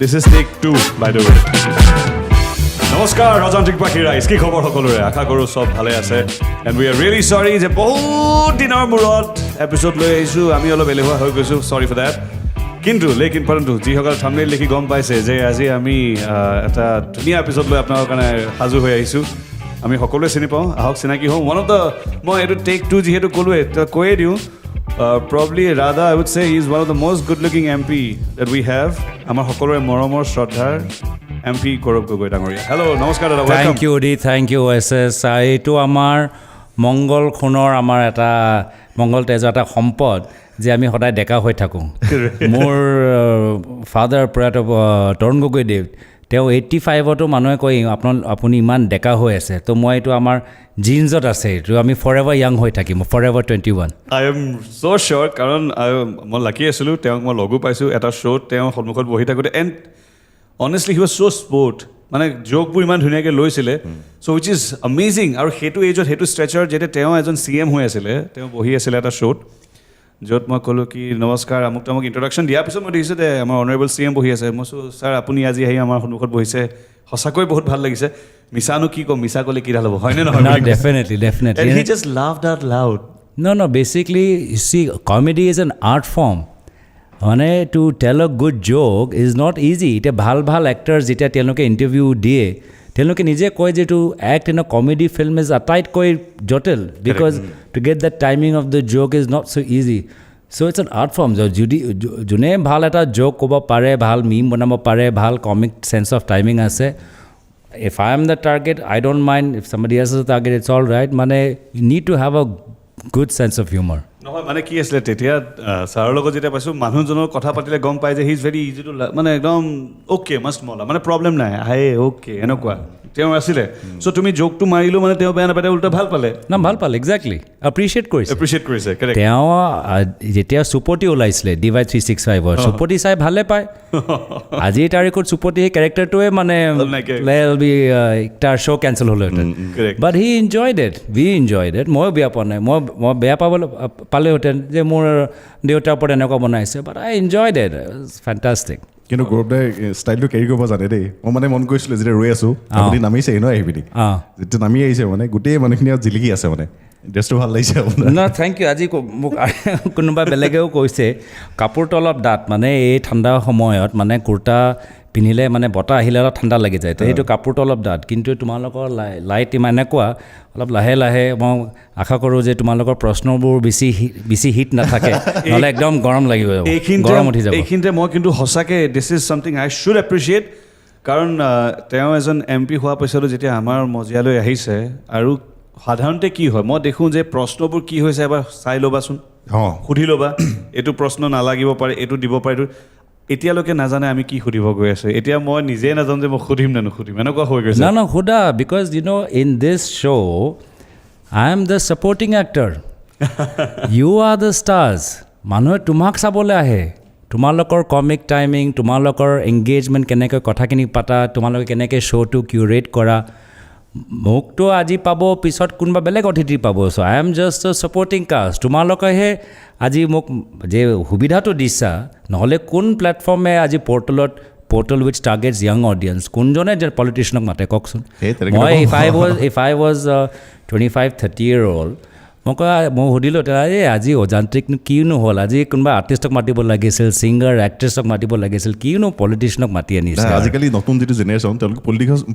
This is take 2, by the way. নমস্কাৰ Ojaantric পাখি ৰাইজ কি খবৰ সকলোৰে আশা কৰোঁ সব ভালে আছে and we are really sorry যে বহুত দিনৰ মূৰত এপিসোড লৈ আহিছোঁ আমি অলপ এলেহুৱা হৈ গৈছোঁ sorry for that কিন্তু লেকিন পৰন্তু যিসকল থাম্বনেইল লিখি গম পাইছে যে আজি আমি এটা ধুনীয়া এপিসোড লৈ আপোনালোকৰ কাৰণে হাজু হৈ আহিছোঁ আমি সকলোৱে চিনি পাওঁ আহক চিনাকি হওঁ one of the মই এইটো take 2 যিহেতু ক'লোৱে কৈয়ে দিওঁ probably rather I would say he is one of the most good looking MP that we have আমাৰ সকলোৰে মৰমৰ শ্ৰদ্ধাৰ MP Gaurav Gogoi ডাঙৰীয়া হেল্ল' নমস্কাৰ দাদা থ্যাংক ইউ দি থ্যাংক ইউ এছ এইটো আমাৰ মংগল খুনৰ আমাৰ এটা মংগল তেজৰ এটা সম্পদ যে আমি সদায় ডেকা হৈ থাকোঁ মোৰ ফাদাৰ প্ৰয়াত তৰুণ গগৈ দেৱ তেওঁ 85তো মানুহে কয় আপুনি ইমান ডেকা হৈ আছে তো মই এইটো আমাৰ জিন্সত আছে এইটো আমি ফৰএভাৰ য়াং হৈ থাকিম ফৰএভাৰ 21 আই এম ছ' চিয়'ৰ কাৰণ মই লাকি আছিলোঁ তেওঁক মই লগো পাইছোঁ এটা শ্ব'ত তেওঁ সন্মুখত বহি থাকোঁতে and honestly he was so sport মানে জোকবোৰ ইমান ধুনীয়াকৈ লৈছিলে চ' উইচ ইজ আমেজিং আৰু সেইটো এজত সেইটো ষ্ট্ৰেচাৰ যেতিয়া তেওঁ এজন CM হৈ আছিলে তেওঁ বহি আছিলে এটা শ্ব'ত য'ত মই ক'লোঁ কি নমস্কাৰ আমুক তামুক ইণ্ট্ৰডাকশ্যন দিয়াৰ পিছত মই দেখিছোঁ যে আমাৰ অনাৰেবল CM বহি আছে মই ছাৰ আপুনি আজি আহি আমাৰ সন্মুখত বহিছে সঁচাকৈ বহুত ভাল লাগিছে মিছানো কি ক'ম মিছা ক'লে কিডাল হ'ব হয়নে নহয় definitely and he just laughed out loud no basically you see comedy is an art form মানে to tell a good joke is not easy এতিয়া ভাল ভাল এক্টাৰ্ছ যেতিয়া তেওঁলোকে ইণ্টাৰভিউ দিয়ে তেওঁলোকে নিজে কয় যে to act in a comedy film is আটাইতকৈ জটিল because to get the timing of the joke is not so' easy so' it's an art form যদি যোনে ভাল এটা জ'ক ক'ব পাৰে ভাল মিম বনাব পাৰে ভাল কমিক চেন্স অফ টাইমিং আছে if I am the target I don't mind if somebody else is the target it's all right মানে you need to have a good sense of humour নহয় মানে কি আছিলে তেতিয়া ছাৰৰ লগত যেতিয়া পাইছোঁ মানুহজনৰ কথা পাতিলে গম পাই যে he is very easy to মানে একদম অ'কে মাষ্ট মলা মানে প্ৰব্লেম নাই আহে অ'কে এনেকুৱা তেওঁ আছিলে চ' তুমি জোকটো মাৰিলেও মানে তেওঁ বেয়া নাপায় তেওঁ উল্টা ভাল পালে ভাল পালে এক্সেক্টলি এপ্ৰিচিয়েট কৰিছে কাৰেক্ট তেওঁ যেতিয়া চুপতি ওলাইছিলে DY 365 চুপতি চাই ভালে পায় আজিৰ তাৰিখত চুপতি সেই কেৰেক্টাৰটোৱে মানে তাৰ শ্ব' কেঞ্চেল হ'লেহেঁতেন but he enjoyed it we enjoyed it ময়ো বেয়া পোৱা নাই মই বেয়া পালেহেঁতেন যে মোৰ দেউতাৰ ওপৰত এনেকুৱা বনাইছে বাট আই এনজয়ড ইট ফেণ্টাষ্টিক কিন্তু গৌৰৱদাই ষ্টাইলটো কেৰি কৰিব জানে দেই মই মানে মন কৰিছিলোঁ যেতিয়া ৰৈ আছোঁ আপুনি নামিছে ন আহি পিনি যেতিয়া নামি আহিছে মানে গোটেই মানুহখিনি জিলিকি আছে মানে ড্ৰেছটো ভাল লাগিছে আপোনাৰ ন থেংক ইউ আজি মোক কোনোবা বেলেগেও কৈছে কাপোৰটো অলপ ডাঠ মানে এই ঠাণ্ডা সময়ত মানে কুৰ্তা পিন্ধিলে মানে বতাহ আহিলে অলপ ঠাণ্ডা লাগি যায় তো সেইটো কাপোৰটো অলপ ডাঠ কিন্তু তোমালোকৰ লাইট ইমান এনেকুৱা অলপ লাহে লাহে মই আশা কৰোঁ যে তোমালোকৰ প্ৰশ্নবোৰ বেছি হিট নাথাকে নহ'লে একদম গৰম লাগিব গৰম উঠি যাব এইখিনিতে মই কিন্তু সঁচাকৈ this is something I should appreciate কাৰণ তেওঁ এজন MP হোৱাৰ পিছতো যেতিয়া আমাৰ মজিয়ালৈ আহিছে আৰু সাধাৰণতে কি হয় মই দেখোঁ যে প্ৰশ্নবোৰ কি হৈছে এবাৰ চাই ল'বাচোন সুধি ল'বা এইটো প্ৰশ্ন নালাগিব পাৰে এইটো দিব পাৰে এইটো এতিয়ালৈকে নাজানে আমি কি সুধিব গৈ আছোঁ এতিয়া মই নিজে নাজানো যে মই সুধিম নে নুসুধিম এনেকুৱা হৈ গৈছে না Sudha because you know' in this show' I am the supporting actor you are the stars মানুহে তোমাক চাবলৈ আহে তোমালোকৰ কমিক টাইমিং তোমালোকৰ এংগেজমেণ্ট কেনেকৈ কথাখিনি পাতা তোমালোকে কেনেকৈ শ্ব'টো কিউৰেট কৰা মোকতো আজি পাব পিছত কোনোবা বেলেগ অতিথি পাব so' I am just a supporting cast তোমালোকেহে আজি মোক যে সুবিধাটো দিছা নহ'লে কোন প্লেটফৰ্মে আজি portal with targets young audience কোনজনে যে পলিটিচিয়ানক মাতে কওকচোন মই if I was 25-30 year old মই সুধিলোঁ এই আজি অজান্ত্ৰিক কিনো হ'ল আজি কোনোবা আৰ্টিষ্টক মাতিব লাগিছিল ছিংগাৰ এক্ট্ৰেছক মাতিব লাগিছিল কিনো পলিটিচিয়ানক মাতি আনিছে আজিকালি নতুন যিটো জেনেৰেশ্যন তেওঁলোকে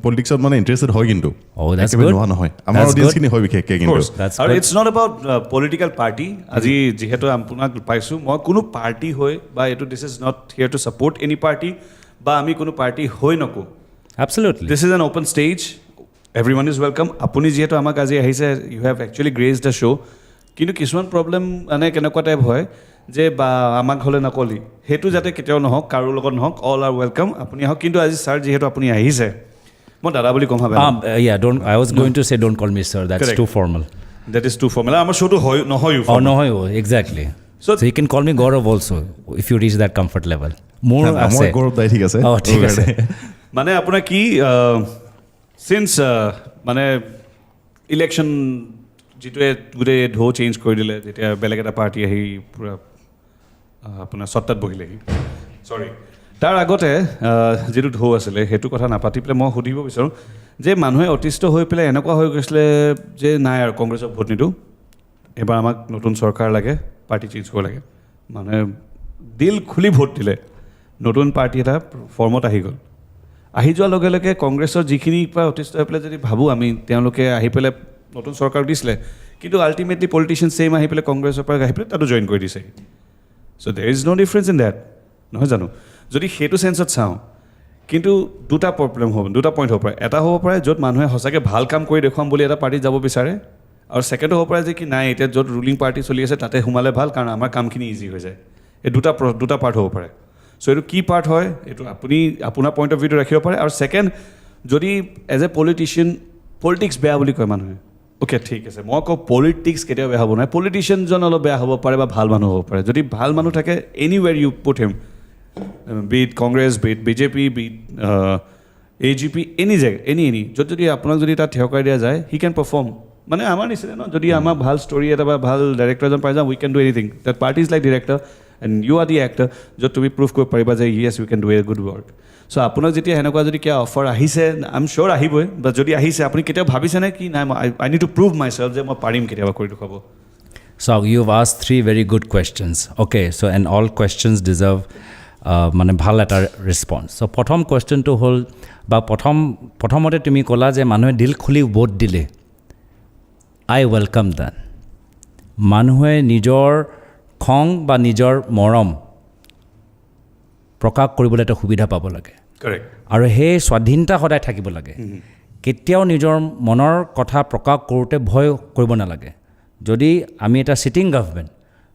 পলিটিক্সত মানে ইণ্টাৰেষ্টেড হয় কিন্তু নোহোৱা নহয় আমাৰ অডিয়েঞ্চখিনি হয় বিশেষকৈ কিন্তু আৰু it's not about political party আজি যিহেতু আপোনাক পাইছোঁ মই কোনো পাৰ্টি হৈ বা এইটো this is not here to support any party বা আমি কোনো পাৰ্টি হৈ নকওঁ absolutely this is an open stage everyone is welcome আপুনি যিহেতু আমাক আজি আহিছে you have actually grace the show' কিন্তু কিছুমান প্ৰব্লেম মানে কেনেকুৱা টাইপ হয় যে বা আমাক হ'লে নকলি সেইটো যাতে কেতিয়াও নহওক কাৰো লগত নহওক অল আৰ ৱেলকাম আপুনি আহক কিন্তু আজি ছাৰ যিহেতু আপুনি আহিছে মই দাদা বুলি ক'ম ভাবে I was going to say don't call me sir that's too formal that is too formal আমাৰ শ্ব'টো হয় নহয় exactly so' you can call me Gaurav also' if you reach that comfort level মোৰ আছে গৌৰৱ দাই ঠিক আছে ঠিক আছে মানে আপোনাৰ কি চিন্স মানে ইলেকশ্যন যিটোৱে গোটেই ঢৌ চেঞ্জ কৰি দিলে যেতিয়া বেলেগ এটা পাৰ্টি আহি পূৰা আপোনাৰ সত্তাত বহিলেহি চৰি তাৰ আগতে যিটো ঢৌ আছিলে সেইটো কথা নাপাতি পেলাই মই সুধিব বিচাৰোঁ যে মানুহে অতিষ্ঠ হৈ পেলাই এনেকুৱা হৈ গৈছিলে যে নাই আৰু কংগ্ৰেছক ভোট নিদিওঁ এবাৰ আমাক নতুন চৰকাৰ লাগে পাৰ্টি চেঞ্জ কৰিব লাগে মানুহে দিল খুলি ভোট দিলে নতুন পাৰ্টি এটা ফৰ্মত আহি গ'ল আহি যোৱাৰ লগে লগে কংগ্ৰেছৰ যিখিনি পৰা অতিষ্ঠ হৈ পেলাই যদি ভাবোঁ আমি তেওঁলোকে আহি পেলাই নতুন চৰকাৰ দিছিলে কিন্তু আল্টিমেটলি পলিটিচিয়ান ছেইম আহি পেলাই কংগ্ৰেছৰ পৰা আহি পেলাই তাতো জইন কৰি দিছে so' there is no' difference in that নহয় জানো যদি সেইটো চেঞ্চত চাওঁ কিন্তু দুটা পইণ্ট হ'ব পাৰে এটা হ'ব পাৰে য'ত মানুহে সঁচাকৈ ভাল কাম কৰি দেখুৱাম বুলি এটা পাৰ্টিত যাব বিচাৰে আৰু ছেকেণ্ড হ'ব পাৰে যে কি নাই এতিয়া য'ত ৰুলিং পাৰ্টি চলি আছে তাতে সোমালে ভাল কাৰণ আমাৰ কামখিনি ইজি হৈ যায় এই দুটা পাৰ্ট হ'ব পাৰে চ' এইটো কি পাৰ্ট হয় এইটো আপুনি আপোনাৰ পইণ্ট অফ ভিউটো ৰাখিব পাৰে আৰু ছেকেণ্ড যদি এজ এ পলিটিচিয়ান পলিটিক্স বেয়া বুলি কয় মানুহে অ'কে ঠিক আছে মই কওঁ পলিটিক্স কেতিয়াও বেয়া হ'ব নোৱাৰে পলিটিচিয়ানজন অলপ বেয়া হ'ব পাৰে বা ভাল মানুহ হ'ব পাৰে যদি ভাল মানুহ থাকে anywhere you put him be it Congress be it BJP be it AGP any য'ত যদি আপোনাক যদি তাত থিয় কৰাই দিয়া যায় হি কেন পাৰফৰ্ম মানে আমাৰ নিচিনা ন যদি আমাৰ ভাল ষ্টৰি এটা বা ভাল ডাইৰেক্টৰ এজন পাই যাওঁ we can do anything that party is like director and you are the actor য'ত তুমি প্ৰুভ কৰিব পাৰিবা যে yes you can do a good work so' আপোনাক যেতিয়া সেনেকুৱা যদি কিবা অফাৰ আহিছে আই এম চিয়'ৰ আহিবই বা যদি আহিছে আপুনি কেতিয়াবা ভাবিছেনে কি নাই I need to prove myself যে মই পাৰিম কেতিয়াবা কৰি দেখুৱাব So you've asked 3 very good questions. Okay, so and all questions deserve মানে ভাল এটা ৰেছপন্স চ' প্ৰথম কুৱেশ্যনটো হ'ল বা প্ৰথমতে তুমি ক'লা যে মানুহে দিল খুলি ভোট দিলে আই ৱেলকাম দেট মানুহে নিজৰ খং বা নিজৰ মৰম প্ৰকাশ কৰিবলৈ এটা সুবিধা পাব লাগে আৰু সেই স্বাধীনতা সদায় থাকিব লাগে কেতিয়াও নিজৰ মনৰ কথা প্ৰকাশ কৰোঁতে ভয় কৰিব নালাগে যদি আমি এটা চিটিং গভৰ্ণমেণ্ট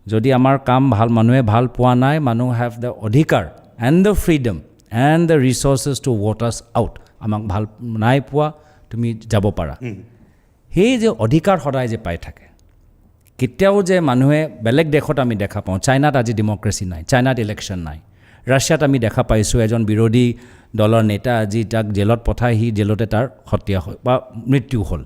যদি আমাৰ কাম ভাল মানুহে ভাল পোৱা নাই মানুহ হেভ দ্য অধিকাৰ and the freedom and the resources to vote আছ আউট আমাক ভাল নাই পোৱা তুমি যাব পাৰা সেই যে অধিকাৰ সদায় যে পাই থাকে কেতিয়াও যে মানুহে বেলেগ দেশত আমি দেখা পাওঁ চাইনাত আজি ডেম'ক্ৰেচি নাই চাইনাত ইলেকশ্যন নাই ৰাছিয়াত আমি দেখা পাইছোঁ এজন বিৰোধী দলৰ নেতা আজি তাক জেলত পঠাই সি জেলতে তাৰ হত্যা হয় বা মৃত্যু হ'ল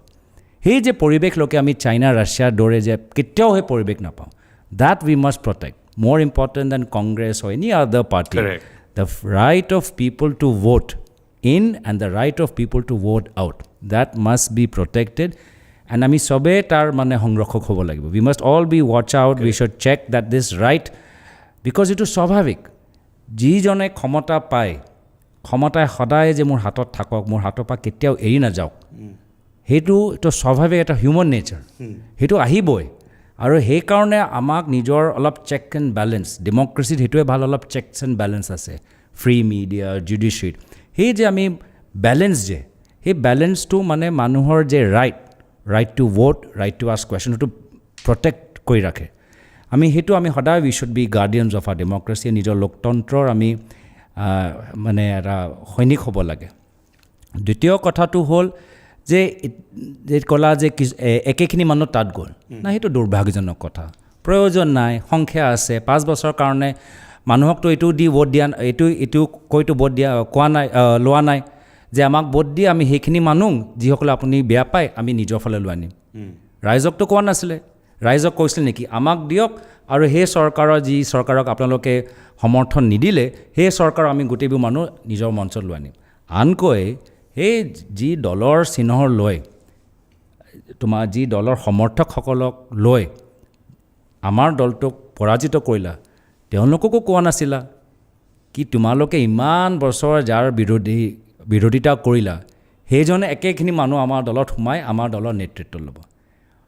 সেই যে পৰিৱেশ লোকে আমি চাইনা ৰাছিয়াৰ দৰে যে কেতিয়াও সেই পৰিৱেশ নাপাওঁ that we must protect more important than Congress or any other party. Correct. The right of people to vote in and the right of people to vote out that must be protected and ami sobe tar mane hongrakshok hobo lagibo we must all be watch out we should check that this right because it is স্বাভাৱিক ji jone khomata pai khomata hodaye je mur hatot thakok mur hator pa ketiao eri na jaok hetu to স্বাভাৱিক এটা human nature hetu ahiboi আৰু সেইকাৰণে আমাক নিজৰ অলপ check and balance democratic সেইটোৱে ভাল অলপ চেকছ এণ্ড বেলেঞ্চ আছে ফ্ৰী মিডিয়া জুডিচিয়াৰী সেই যে আমি বেলেঞ্চ যে সেই বেলেঞ্চটো মানে মানুহৰ যে right to vote right to ask question সেইটো প্ৰটেক্ট কৰি ৰাখে আমি সেইটো আমি সদায় we should be guardians of our democracy নিজৰ লোকতন্ত্ৰৰ আমি মানে এটা সৈনিক হ'ব লাগে দ্বিতীয় কথাটো হ'ল যে ক'লা যে একেখিনি মানুহ তাত গ'ল না সেইটো দুৰ্ভাগ্যজনক কথা প্ৰয়োজন নাই সংখ্যা আছে 5 বছৰৰ কাৰণে মানুহকতো এইটো দি ভোট দিয়া এইটো কৈতো ভোট দিয়া কোৱা নাই লোৱা নাই যে আমাক ভোট দি আমি সেইখিনি মানুহ যিসকলে আপুনি বেয়া পায় আমি নিজৰ ফালে লৈ আনিম ৰাইজকতো কোৱা নাছিলে ৰাইজক কৈছিল নেকি আমাক দিয়ক আৰু সেই চৰকাৰক আপোনালোকে সমৰ্থন নিদিলে সেই চৰকাৰ আমি গোটেইবোৰ মানুহ নিজৰ মঞ্চত লৈ আনিম আনকৈ সেই যি দলৰ চিহ্ন লৈ তোমাৰ যি দলৰ সমৰ্থকসকলক লৈ আমাৰ দলটোক পৰাজিত কৰিলা তেওঁলোককো কোৱা নাছিলা কি তোমালোকে ইমান বছৰ যাৰ বিৰোধিতা কৰিলা সেইজনে একেখিনি মানুহ আমাৰ দলত সোমাই আমাৰ দলৰ নেতৃত্ব ল'ব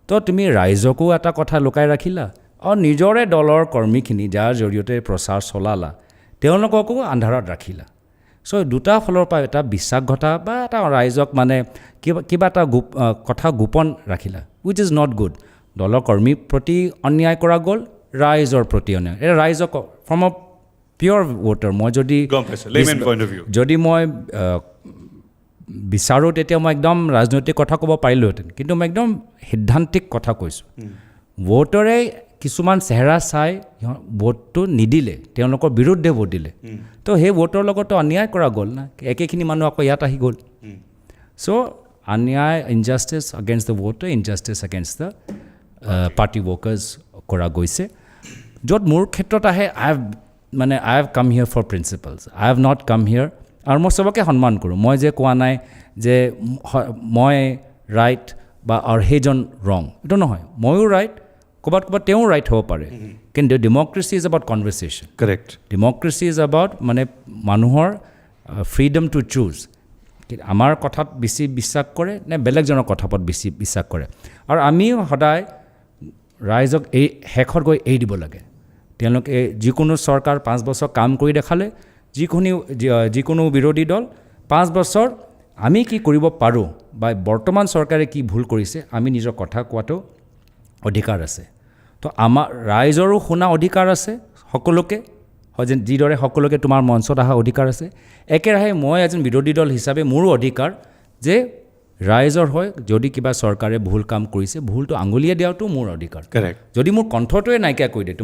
তো তুমি ৰাইজকো এটা কথা লুকাই ৰাখিলা আৰু নিজৰে দলৰ কৰ্মীখিনি যাৰ জৰিয়তে প্ৰচাৰ চলালা তেওঁলোককো আন্ধাৰত ৰাখিলা চ' দুটা ফালৰ পৰা এটা বিশ্বাসঘাতা বা এটা ৰাইজক মানে কিবা এটা কথা গোপন ৰাখিলা উইচ ইজ নট গুড দলৰ কৰ্মীৰ প্ৰতি অন্যায় কৰা গ'ল ৰাইজৰ প্ৰতি অন্যায় এই ৰাইজক ফ্ৰম আ পিয়'ৰ ভোটাৰ মই যদি মই বিচাৰোঁ তেতিয়া মই একদম ৰাজনৈতিক কথা ক'ব পাৰিলোহেঁতেন কিন্তু মই একদম সিদ্ধান্তিক কথা কৈছোঁ ভোটৰে কিছুমান চেহেৰা চাই ভোটটো নিদিলে তেওঁলোকৰ বিৰুদ্ধে ভোট দিলে তো সেই ভোটৰ লগতো অন্যায় কৰা গ'ল না একেখিনি মানুহ আকৌ ইয়াত আহি গ'ল চ' অন্যায় injustice against the voter injustice against the party workers কৰা গৈছে য'ত মোৰ ক্ষেত্ৰত আহে আই হেভ মানে I have come here for principles I have not come here আৰু মই চবকে সন্মান কৰোঁ মই যে কোৱা নাই যে মই ৰাইট বা আৰু সেইজন ৰং এইটো নহয় ময়ো ৰাইট ক'ৰবাত তেওঁ ৰাইট হ'ব পাৰে কিন্তু democracy is about conversation correct democracy is about মানে মানুহৰ ফ্ৰীডম টু চুজ আমাৰ কথাত বেছি বিশ্বাস কৰে নে বেলেগজনৰ কথাত বেছি বিশ্বাস কৰে আৰু আমি সদায় ৰাইজক এই শেষত গৈ এৰি দিব লাগে তেওঁলোকে যিকোনো চৰকাৰ 5 বছৰ কাম কৰি দেখালে যিকোনো বিৰোধী দল 5 বছৰ আমি কি কৰিব পাৰোঁ বা বৰ্তমান চৰকাৰে কি ভুল কৰিছে আমি নিজৰ কথা কোৱাটো অধিকাৰ আছে তো আমাৰ ৰাইজৰো শুনা অধিকাৰ আছে সকলোকে হয় যেন যিদৰে সকলোকে তোমাৰ মঞ্চত অহা অধিকাৰ আছে একেৰাহে মই এজন বিৰোধী দল হিচাপে মোৰো অধিকাৰ যে ৰাইজৰ হয় যদি কিবা চৰকাৰে ভুল কাম কৰিছে ভুলটো আঙুলিয়াই দিয়াটো মোৰ অধিকাৰ যদি মোৰ কণ্ঠটোৱে নাইকিয়া কৰি দিয়ে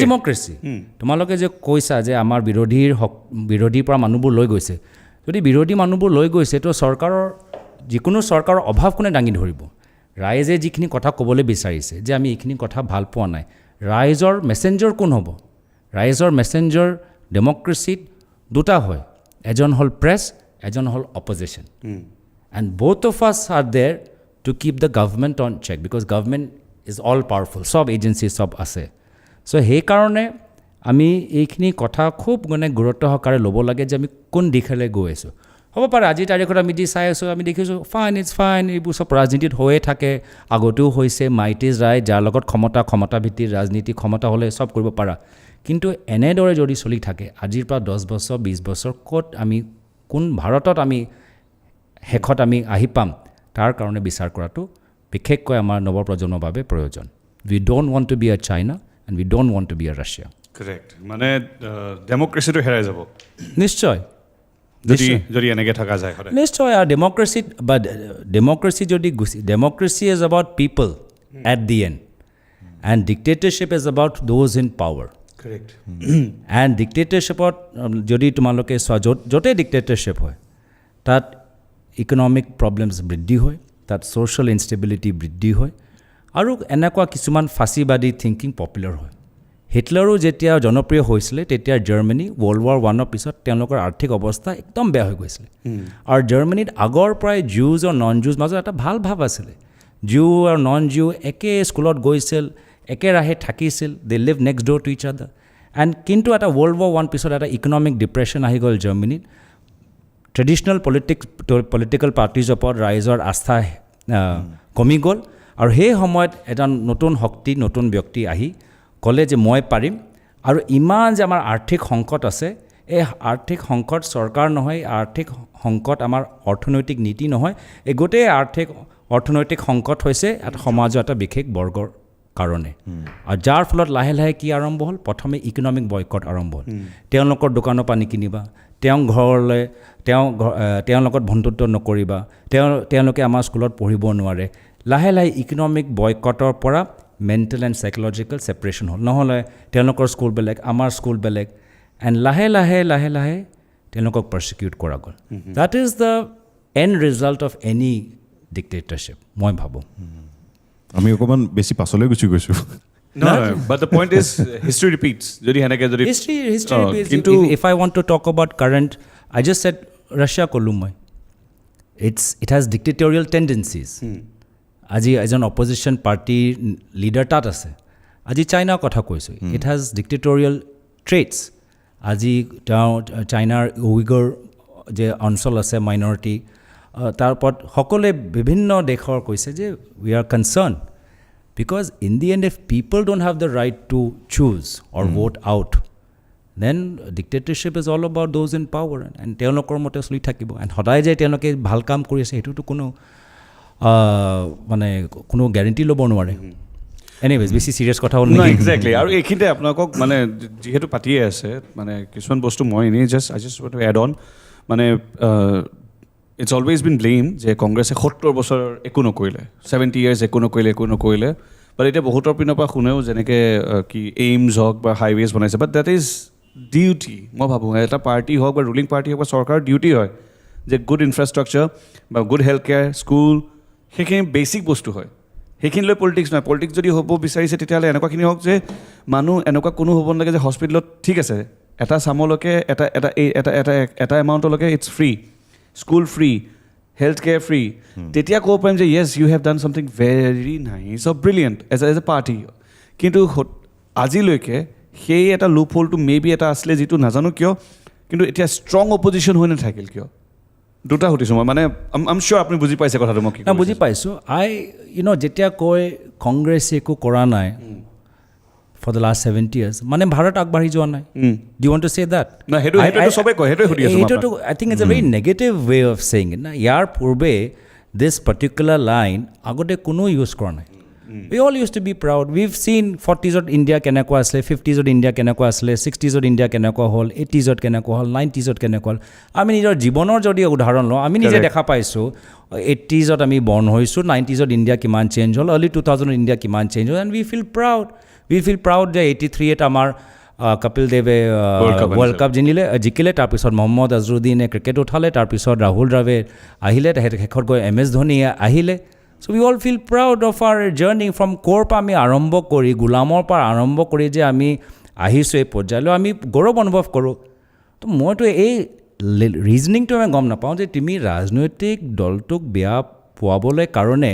ডেম'ক্ৰেচি তোমালোকে যে কৈছা যে আমাৰ বিৰোধীৰ পৰা মানুহবোৰ লৈ গৈছে যদি বিৰোধী মানুহবোৰ লৈ গৈছে তো যিকোনো চৰকাৰৰ অভাৱ কোনে দাঙি ধৰিব ৰাইজে যিখিনি কথা ক'বলৈ বিচাৰিছে যে আমি এইখিনি কথা ভাল পোৱা নাই ৰাইজৰ মেছেঞ্জাৰ কোন হ'ব ৰাইজৰ মেছেঞ্জাৰ ডেম'ক্ৰেচিত দুটা হয় এজন হ'ল প্ৰেছ এজন হ'ল opposition and both of us are there to keep the government on check because government is all powerful সব এজেঞ্চি সব আছে চ' সেইকাৰণে আমি এইখিনি কথা খুব মানে গুৰুত্ব সহকাৰে ল'ব লাগে যে আমি কোন দিশেৰে গৈ আছোঁ হ'ব পাৰে আজিৰ তাৰিখত আমি যি চাই আছোঁ আমি দেখিছোঁ ইটছ ফাইন এইবোৰ চব ৰাজনীতিত হৈয়ে থাকে আগতেও হৈছে মাইট ইজ ৰাইট যাৰ লগত ক্ষমতা ভিত্তিৰ ৰাজনীতি ক্ষমতা হ'লে চব কৰিব পাৰা কিন্তু এনেদৰে যদি চলি থাকে আজিৰ পৰা 10 বছৰ 20 বছৰ ক'ত আমি কোন ভাৰতত আমি শেষত আমি আহি পাম তাৰ কাৰণে বিচাৰ কৰাটো বিশেষকৈ আমাৰ নৱপ্ৰজন্মৰ বাবে প্ৰয়োজন we don't want to be a China and we don't want to be a Russia correct মানে ডেম'ক্ৰেচিটো হেৰাই যাব নিশ্চয় যদি এনেকৈ থকা যায় নিশ্চয় আৰু ডেম'ক্ৰেচি যদি democracy is about people at the end and dictatorship is about those in power correct এণ্ড ডিক্টেটৰশ্বিপত যদি তোমালোকে চোৱা য'তেই ডিক্টেটৰশ্বিপ হয় তাত ইকনমিক প্ৰব্লেমছ বৃদ্ধি হয় তাত ছ'চিয়েল ইনষ্টেবিলিটি বৃদ্ধি হয় আৰু এনেকুৱা কিছুমান ফাঁচীবাদী থিংকিং পপুলাৰ হয় হিটলাৰো যেতিয়া জনপ্ৰিয় হৈছিলে তেতিয়া জাৰ্মানী ৱৰ্ল্ড ৱাৰ 1ৰ পিছত তেওঁলোকৰ আৰ্থিক অৱস্থা একদম বেয়া হৈ গৈছিলে আৰু জাৰ্মানীত আগৰ পৰাই জিউজ আৰু নন জিউজ মাজত এটা ভাল ভাৱ আছিলে জিউ আৰু নন জিউ একে স্কুলত গৈছিল একেৰাহে থাকিছিল they live next door to each other and কিন্তু এটা ৱৰ্ল্ড ৱাৰ 1 পিছত এটা ইকনমিক ডিপ্ৰেশ্যন আহি গ'ল জাৰ্মানীত ট্ৰেডিশ্যনেল পলিটিকেল পাৰ্টিজৰ ওপৰত ৰাইজৰ আস্থা কমি গ'ল আৰু সেই সময়ত এটা নতুন শক্তি নতুন ব্যক্তি আহি ক'লে যে মই পাৰিম আৰু ইমান যে আমাৰ আৰ্থিক সংকট আছে এই আৰ্থিক সংকট চৰকাৰ নহয় আৰ্থিক সংকট আমাৰ অৰ্থনৈতিক নীতি নহয় এই গোটেই অৰ্থনৈতিক সংকট হৈছে এটা সমাজৰ এটা বিশেষ বৰ্গৰ কাৰণে আৰু যাৰ ফলত লাহে লাহে কি আৰম্ভ হ'ল প্ৰথমে ইকনমিক বয়কট আৰম্ভ হ'ল তেওঁলোকৰ দোকানৰ পৰা নিকিনিবা ঘৰলৈ তেওঁৰ লগত বন্ধুত্ব নকৰিবা তেওঁলোকে আমাৰ স্কুলত পঢ়িব নোৱাৰে লাহে লাহে ইকনমিক বয়কটৰ পৰা মেণ্টেল এণ্ড চাইক'লজিকেল ছেপাৰেশ্যন হ'ল নহ'লে তেওঁলোকৰ স্কুল বেলেগ আমাৰ স্কুল বেলেগ এণ্ড লাহে লাহে তেওঁলোকক পাৰ্চিকিউট কৰা গ'ল that is the and result of any dictatorship মই ভাবোঁ আমি অকণমান বেছি পাছলৈ গুচি গৈছোঁ No, but the point is history repeats. History repeats. If I want to talk about current, I just said Russia kolumai. It has dictatorial tendencies. Aji ejon opposition party leader tat ase. Aji China kotha koisu. It has dictatorial traits. Aji China Uyghur je অঞ্চল আছে minority tarpot hokole bibhinno dekhor koise je we are concerned. Because in the end, if people don't have the right to choose or vote out, then dictatorship is all about those in power. And তেওঁলোকৰ মতে চলি থাকিব and সদায় যে তেওঁলোকে ভাল কাম কৰি আছে সেইটোতো কোনো গ্যাৰেণ্টি ল'ব নোৱাৰে এনিৱেজ বেছি চিৰিয়াছ কথা হ'ল নেকি এক্সেক্টলি আৰু এইখিনিতে আপোনালোকক মানে যিহেতু পাতিয়ে আছে মানে কিছুমান বস্তু মই এনেই I just want to add on মানে it's always been blamed যে কংগ্ৰেছে 70 বছৰ একো নকৰিলে 70 years একো নকৰিলে বাট এতিয়া বহুতৰ পিনৰ পৰা শুনেও যেনেকৈ কি এইমছ হওক বা হাইৱেজ বনাইছে বাট দেট ইজ ডিউটি মই ভাবোঁ এটা পাৰ্টি হওক বা ৰুলিং পাৰ্টি হওক বা চৰকাৰৰ ডিউটি হয় যে গুড ইনফ্ৰাষ্ট্ৰাকচাৰ বা গুড হেল্থ কেয়াৰ স্কুল সেইখিনি বেছিক বস্তু হয় সেইখিনি লৈ পলিটিক্স নহয় পলিটিক্স যদি হ'ব বিচাৰিছে তেতিয়াহ'লে এনেকুৱাখিনি হওক যে মানুহ এনেকুৱা কোনো হ'ব নালাগে যে হস্পিটেলত ঠিক আছে এটা চামলৈকে এটা এমাউণ্টলৈকে it's free school free health care free তেতিয়া ক'ব পাৰিম যে yes you have done something very nice of brilliant as a party কিন্তু আজিলৈকে সেই এটা লুপ হ'লটো মে বি এটা আছিলে যিটো নাজানো কিয় কিন্তু এতিয়া ষ্ট্ৰং অপজিশ্যন হৈ নাথাকিল কিয় দুটা সুধিছোঁ মই মানে আম চিয়'ৰ আপুনি বুজি পাইছে কথাটো মই না বুজি পাইছোঁ যেতিয়া কয় কংগ্ৰেছে একো কৰা নাই ফৰ দ্য লাষ্ট 70 years মানে ভাৰত আগবাঢ়ি যোৱা নাই do want to say that না সেইটো চবেই কয় সেইটোৱে সুধি আছোঁ এইটোতো I think it's a very negative way of saying it না ইয়াৰ পূৰ্বে দিছ পাৰ্টিকুলাৰ লাইন আগতে কোনো ইউজ কৰা নাই We all used to be proud. We've seen 40s India কেনেকুৱা আছিলে 50s India কেনেকুৱা আছিলে 60s India কেনেকুৱা হ'ল 80s কেনেকুৱা হ'ল 90s কেনেকুৱা হ'ল আমি নিজৰ জীৱনৰ যদি উদাহৰণ লওঁ আমি নিজে দেখা পাইছোঁ 80s আমি বৰ্ণ হৈছোঁ 90s ইণ্ডিয়া কিমান চেঞ্জ হ'ল আৰ্লি 2000 ইণ্ডিয়া কিমান চেঞ্জ হ'ল এণ্ড উই ফিল প্ৰাউড যে 83 আমাৰ কপিল দেৱে ৱৰ্ল্ড কাপ জিকিলে তাৰপিছত মহম্মদ আজৰুদ্দিনে ক্ৰিকেট উঠালে তাৰপিছত ৰাহুল দ্ৰাবিড় আহিলে শেষত গৈ MS ধোনীয়ে আহিলে So we all feel proud of our journey from core pa ami arambho kori gulamor par arambho kori je ami ahisu ei porjalo ami gorob anubhav koru to moi to ei reasoning to ame gom na pau je timi rajnoitik doltok beya puabole karone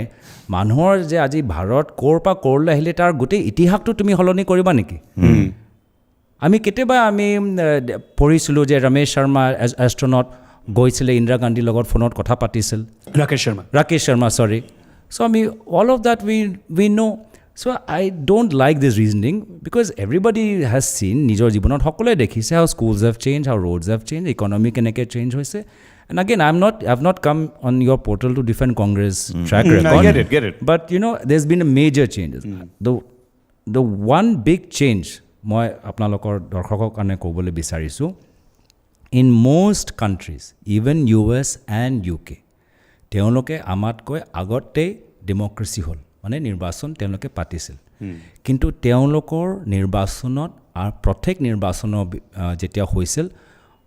manhor je aji bharat core pa korle ahile tar gote itihak to tumi holoni koriba neki ami keteba ami porisilu je Ramesh Sharma astronaut goisile Indira Gandhi logot phonot kotha patisil Rakesh Sharma sorry So I mean, all of that we know. So I don't like this reasoning because everybody has seen nijor jibonot hokole dekhise how schools have changed, how roads have changed, economy keneke change hoise. And again, I've not come on your portal to defend Congress track record. I get it. But you know, there's been a major changes. The one big change moi apnalokor dorshokok kane kobole bisarisu in most countries, even US and UK. তেওঁলোকে আমাতকৈ আগতে ডেমক্ৰেসি হ'ল মানে নিৰ্বাচন তেওঁলোকে পাতিছিল কিন্তু তেওঁলোকৰ নিৰ্বাচনত আৰু প্ৰত্যেক নিৰ্বাচন যেতিয়া হৈছিল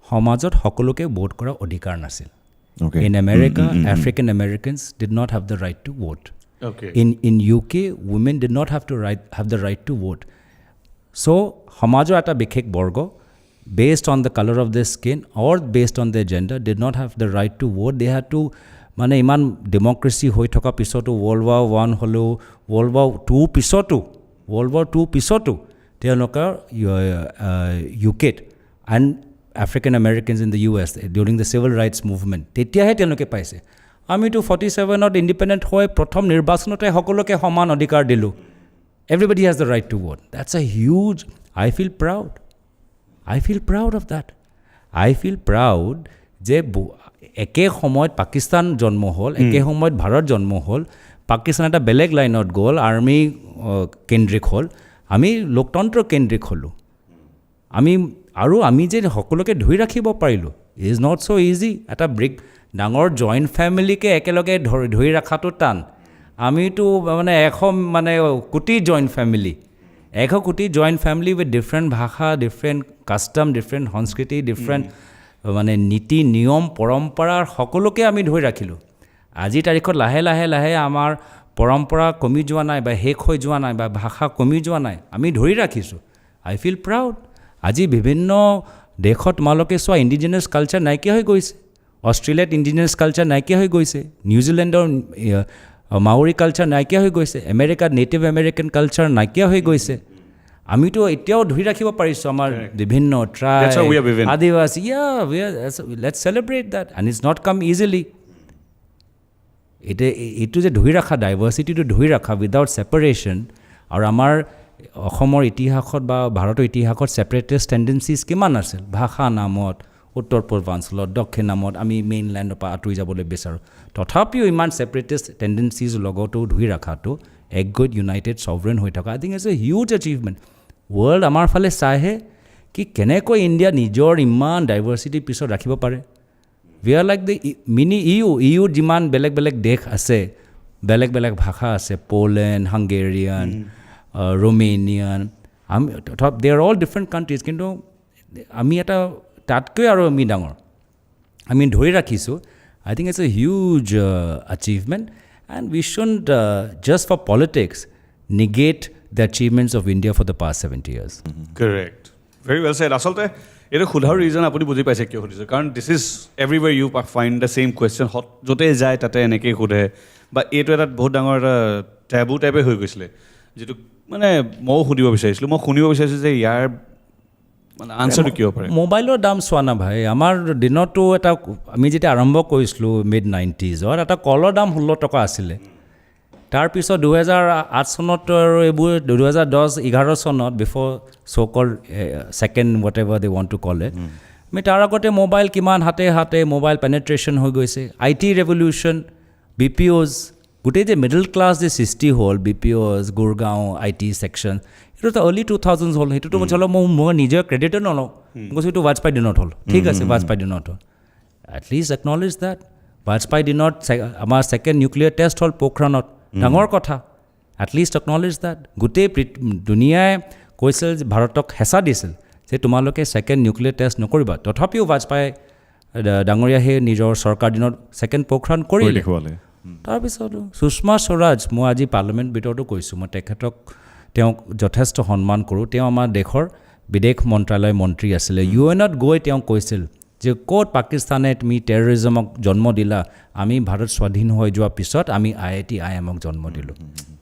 সমাজত সকলোকে ভোট কৰাৰ অধিকাৰ নাছিল in America African Americans did not have the right to vote in UK women did not have the right to vote so সমাজৰ এটা বিশেষ বৰ্গ based on the color of their skin or based on their gender did not have the right to vote they had to মানে ইমান ডেমক্ৰেসি হৈ থকা পিছতো World War I হলেও World War II পিছতো তেওঁলোকৰ UKত and African Americans in the US during the civil rights movement তেতিয়াহে তেওঁলোকে পাইছে আমিতো 47ত ইন্ডিপেন্ডেন্ট হৈ প্ৰথম নিৰ্বাচনতে সকলোকে সমান অধিকাৰ দিলো everybody has the right to vote that's a huge I feel proud of that I feel proud যে একে সময়ত পাকিস্তান জন্ম হ'ল একে সময়ত ভাৰত জন্ম হ'ল পাকিস্তান এটা বেলেগ লাইনত গ'ল আৰ্মি কেন্দ্ৰিক হ'ল আমি লোকতন্ত্ৰ কেন্দ্ৰিক হ'লোঁ আমি যে সকলোকে ধৰি ৰাখিব পাৰিলোঁ ইজ নট ছ' ইজি এটা ডাঙৰ জইণ্ট ফেমিলিকে একেলগে ধৰি ৰখাটো টান আমিতো মানে 100 কোটি জইণ্ট ফেমিলি 100 কোটি জইণ্ট ফেমিলি উইথ ডিফাৰেণ্ট ভাষা ডিফাৰেণ্ট কাষ্টম ডিফাৰেণ্ট সংস্কৃতি ডিফাৰেণ্ট মানে নীতি নিয়ম পৰম্পৰাৰ সকলোকে আমি ধৰি ৰাখিলোঁ আজি তাৰিখত লাহে লাহে আমাৰ পৰম্পৰা কমি যোৱা নাই বা শেষ হৈ যোৱা নাই বা ভাষা কমি যোৱা নাই আমি ধৰি ৰাখিছোঁ আই ফিল প্ৰাউড আজি বিভিন্ন দেশত তোমালোকে চোৱা ইণ্ডিজিনাছ কালচাৰ নাইকিয়া হৈ গৈছে অষ্ট্ৰেলিয়াত ইণ্ডিজিনাছ কালচাৰ নাইকিয়া হৈ গৈছে নিউজিলেণ্ডৰ মাউৰি কালচাৰ নাইকিয়া হৈ গৈছে আমেৰিকাত নেটিভ আমেৰিকান কালচাৰ নাইকিয়া হৈ গৈছে আমিতো এতিয়াও ধৰি ৰাখিব পাৰিছোঁ আমাৰ বিভিন্ন ট্ৰাইব আদিবাসী let's celebrate that and it's not come easily এইটো যে ধৰি ৰখা ডাইভাৰ্চিটিটো ধৰি ৰখা উইদাউট ছেপাৰেশ্যন আৰু আমাৰ অসমৰ ইতিহাসত বা ভাৰতৰ ইতিহাসত ছেপাৰেটিষ্ট টেণ্ডেঞ্চিজ কিমান আছিল ভাষা নামত উত্তৰ পূৰ্বাঞ্চলত দক্ষিণ নামত আমি মেইনলেণ্ডৰ পৰা আঁতৰি যাবলৈ বিচাৰোঁ তথাপিও ইমান ছেপাৰেটিষ্ট টেণ্ডেঞ্চিজ লগতো ধৰি ৰখাটো এক গুড ইউনাইটেড ছভৰেন হৈ থকা I think it's a huge achievement world আমাৰ ফালে চাইহে কি কেনেকৈ ইণ্ডিয়া নিজৰ ইমান ডাইভাৰ্চিটিৰ পিছত ৰাখিব পাৰে we are like the mini you যিমান বেলেগ বেলেগ দেশ আছে বেলেগ বেলেগ ভাষা আছে পোলেণ্ড হাংগেৰিয়ান ৰোমেনিয়ান আমি দে আৰ অল ডিফাৰেণ্ট কাণ্ট্ৰিজ কিন্তু আমি এটা তাতকৈ আৰু আমি ডাঙৰ আমি ধৰি ৰাখিছোঁ I think it's a huge achievement And we shouldn't, just for politics, negate the achievements of India for the past 70 years. Correct. Very well said. আচলতে এইটো সোধাৰ ৰিজন আপুনি বুজি পাইছে কিয় সুধিছে কাৰণ this is everywhere you find the same question য'তে যায় তাতে এনেকৈ সোধে বা এইটো এটা বহুত ডাঙৰ এটা টেবু টাইপে হৈ গৈছিলে যিটো মানে ময়ো সুধিব বিচাৰিছিলোঁ মই শুনিব বিচাৰিছোঁ যে ইয়াৰ মানে আনচাৰটো কিয় পাৰে মোবাইলৰ দাম চোৱা না ভাই আমাৰ দিনতো এটা আমি যেতিয়া আৰম্ভ কৰিছিলোঁ মিড 90s এটা কলৰ দাম 16 টকা আছিলে তাৰপিছত 2008 চনত আৰু এইবোৰ 2010-11 চনত before so' call second whatever they want to call it আমি তাৰ আগতে মোবাইল কিমান হাতে হাতে মোবাইল পেনেট্ৰেশ্যন হৈ গৈছে IT ৰেভলিউশ্যন BPOs গোটেই যে মিডল ক্লাছ যে সৃষ্টি হ'ল BPOs গুৰগাঁও IT ছেকশ্যন এইটো তো আৰ্লি 2000s হ'ল সেইটোতো চলো মই নিজৰ ক্ৰেডিটো নলওঁ কৈছোঁ এইটো বাজপেয়ী দিনত হ'ল ঠিক আছে বাজপেয়ী দিনত হ'ল এটলিষ্ট একনলেজ দেট বাজপেয়ী দিনত আমাৰ ছেকেণ্ড নিউক্লিয়াৰ টেষ্ট হ'ল পোখৰাণত ডাঙৰ কথা এটলিষ্ট একনলেজ দেট গোটেই দুনিয়াই কৈছিল যে ভাৰতক হেঁচা দিছিল যে তোমালোকে ছেকেণ্ড নিউক্লিয়াৰ টেষ্ট নকৰিবা তথাপিও বাজপেয়ী ডাঙৰীয়া সেই নিজৰ চৰকাৰ দিনত ছেকেণ্ড পোখৰাণ কৰি দেখুৱালে তাৰপিছত সুষমা স্বৰাজ মই আজি পাৰ্লিমেণ্ট ভিতৰতো কৈছোঁ মই তেওঁক যথেষ্ট সন্মান কৰোঁ তেওঁ আমাৰ দেশৰ বিদেশ মন্ত্ৰালয় মন্ত্ৰী আছিলে UN-ত গৈ তেওঁ কৈছিল যে ক'ত পাকিস্তানে তুমি টেৰৰিজমক জন্ম দিলা আমি ভাৰত স্বাধীন হৈ যোৱাৰ পিছত আমি IIM-ক জন্ম দিলোঁ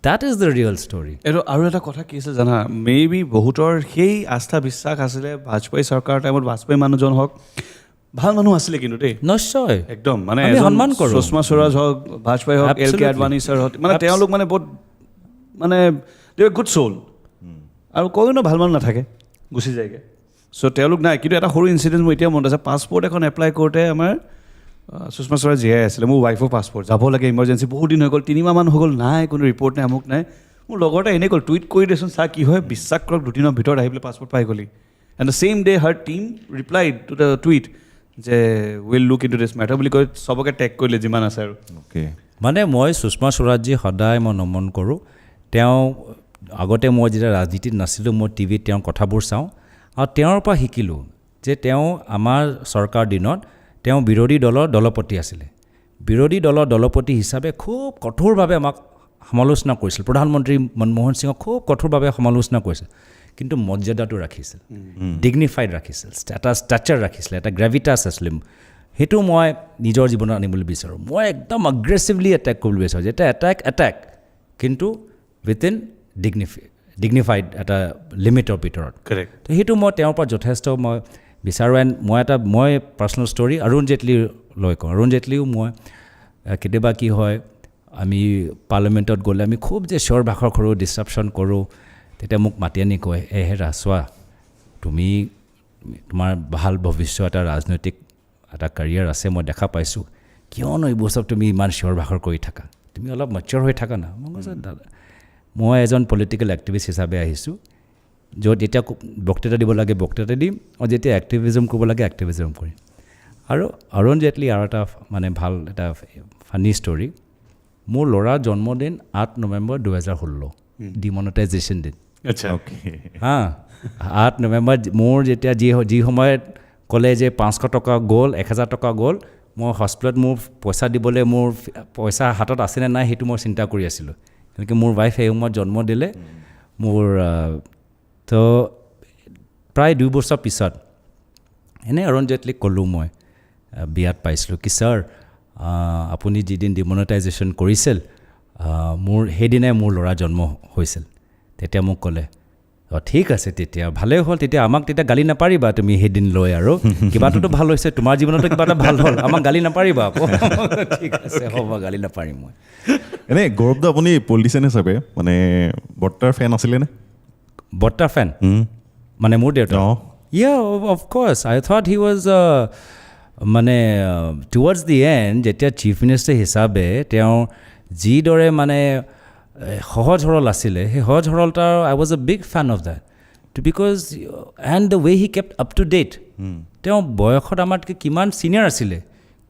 that is the real story এইটো আৰু এটা কথা কি আছিল জানা মেবি বহুতৰ সেই আস্থা বিশ্বাস আছিলে বাজপেয়ী চৰকাৰৰ টাইমত বাজপেয়ী মানুহজন হওক ভাল মানুহ আছিলে কিন্তু দেই নিশ্চয় একদম মানে সন্মান কৰোঁ সুষমা স্বৰাজ হওক বাজপেয়ী হওক LK আদৱানী ছাৰ হওক মানে তেওঁলোক মানে বহুত মানে দে গুড চ'ল আৰু কোনো ভাল মানুহ নাথাকে গুচি যায়গৈ চ' তেওঁলোক নাই কিন্তু এটা সৰু ইনচিডেণ্ট মোৰ এতিয়া মনত আছে পাছপৰ্ট এখন এপ্লাই কৰোঁতে আমাৰ সুষমা স্বৰাজ জীয়াই আছিলে মোৰ ৱাইফৰ পাছপৰ্ট যাব লাগে ইমাৰ্জেঞ্চি বহুত দিন হৈ গ'ল 3 মাহমান হৈ গ'ল নাই কোনো ৰিপৰ্ট নাই আমুক নাই মোৰ লগৰ এটা এনেই গ'ল টুইট কৰি দেচোন চা কি হয় বিশ্বাস কৰক 2 দিনৰ ভিতৰত আহি পেলাই পাছপৰ্ট পাই গ'লি and the same day her team replied to the tweet যে will look into this matter বুলি কৈ চবকে টেগ কৰিলে যিমান আছে আৰু মানে মই সুষমা স্বৰাজজী সদায় মই নমন কৰোঁ তেওঁ আগতে মই যেতিয়া ৰাজনীতিত নাছিলোঁ মই টিভিত তেওঁৰ কথাবোৰ চাওঁ আৰু তেওঁৰ পৰা শিকিলোঁ যে তেওঁ আমাৰ চৰকাৰ দিনত তেওঁ বিৰোধী দলৰ দলপতি আছিলে বিৰোধী দলৰ দলপতি হিচাপে খুব কঠোৰভাৱে আমাক সমালোচনা কৰিছিল প্ৰধানমন্ত্ৰী মনমোহন সিঙক খুব কঠোৰভাৱে সমালোচনা কৰিছিল কিন্তু মৰ্যাদাটো ৰাখিছিল ডিগনিফাইড ৰাখিছিল এটা ষ্টাচাৰ ৰাখিছিল এটা গ্ৰেভিটাছ আছিলে সেইটো মই নিজৰ জীৱনত আনিবলৈ বিচাৰোঁ মই একদম এগ্ৰেছিভলি এটেক কৰিবলৈ বিচাৰোঁ যে এটা এটেক কিন্তু উইথিন ডিগনিফাইড এটা লিমিটৰ ভিতৰত কাৰেক্ট তো সেইটো মই তেওঁৰ পৰা যথেষ্ট মই বিচাৰোঁ এণ্ড মই পাৰ্চনেল ষ্টৰী অৰুণ জেটলী লৈ কওঁ অৰুণ জেটলীও মই কেতিয়াবা কি হয় আমি পাৰ্লিমেণ্টত গ'লে আমি খুব যে চিঞৰ বাখৰ কৰোঁ ডিছৰাপশ্যন কৰোঁ তেতিয়া মোক মাতি আনি কয় হেৰা চোৱা তুমি তোমাৰ ভাল ভৱিষ্যত এটা ৰাজনৈতিক এটা কেৰিয়াৰ আছে মই দেখা পাইছোঁ কিয়নো এইবোৰ চব তুমি ইমান চিঞৰ বাখৰ কৰি থাকা তুমি অলপ মেচিয়ৰ হৈ থাকা না মই কৈছোঁ দাদা মই এজন পলিটিকেল এক্টিভিষ্ট হিচাপে আহিছোঁ য'ত যেতিয়া বক্তৃতা দিব লাগে বক্তৃতা দিম আৰু যেতিয়া এক্টিভিজম কৰিব লাগে এক্টিভিজম কৰিম আৰু অৰুণ জেটলী আৰু এটা মানে ভাল এটা ফানি ষ্টৰী মোৰ ল'ৰাৰ জন্মদিন 8 নৱেম্বৰ 2016 ডিমনিটাইজেশ্যন দিন আচ্ছা হা 8 নৱেম্বৰ মোৰ যেতিয়া যি সময়ত ক'লে যে 500 টকা গ'ল 1000 টকা গ'ল মই হস্পিটেলত মোৰ পইচা দিবলৈ মোৰ পইচা হাতত আছেনে নাই সেইটো মই চিন্তা কৰি আছিলোঁ গতিকে মোৰ ৱাইফ এই সময়ত জন্ম দিলে মোৰ তো প্ৰায় 2 বছৰ পিছত এনেই অৰুণ জেটলীক ক'লোঁ মই বিয়াত পাইছিলোঁ কি ছাৰ আপুনি যিদিন ডিমনিটাইজেশ্যন কৰিছিল মোৰ সেইদিনাই মোৰ ল'ৰা জন্ম হৈছিল তেতিয়া মোক ক'লে ঠিক আছে তেতিয়া ভালেই হ'ল তেতিয়া আমাক তেতিয়া গালি নাপাৰিবা তুমি সেইদিন লৈ আৰু কিবাটোতো ভাল হৈছে তোমাৰ জীৱনতো কিবা এটা ভাল হ'ল আমাক গালি নাপাৰিবা আকৌ ঠিক আছে হ'ব গালি নাপাৰিম মই এনেই গৌৰৱদা আপুনি পলিটিচিয়ান হিচাপে মানে বৰ্তাৰ ফেন আছিলেনে বৰ্তাৰ ফেন মানে মোৰ দেউতা of course I thought he was মানে টুৱাৰ্ডছ দি এণ্ড যেতিয়া চিফ মিনিষ্টাৰ হিচাপে তেওঁ যিদৰে মানে সহজ সৰল আছিলে সেই সহজ সৰলতাৰ I was a big fan of that because and the way he kept up to date তেওঁ বয়সত আমাতকৈ কিমান ছিনিয়ৰ আছিলে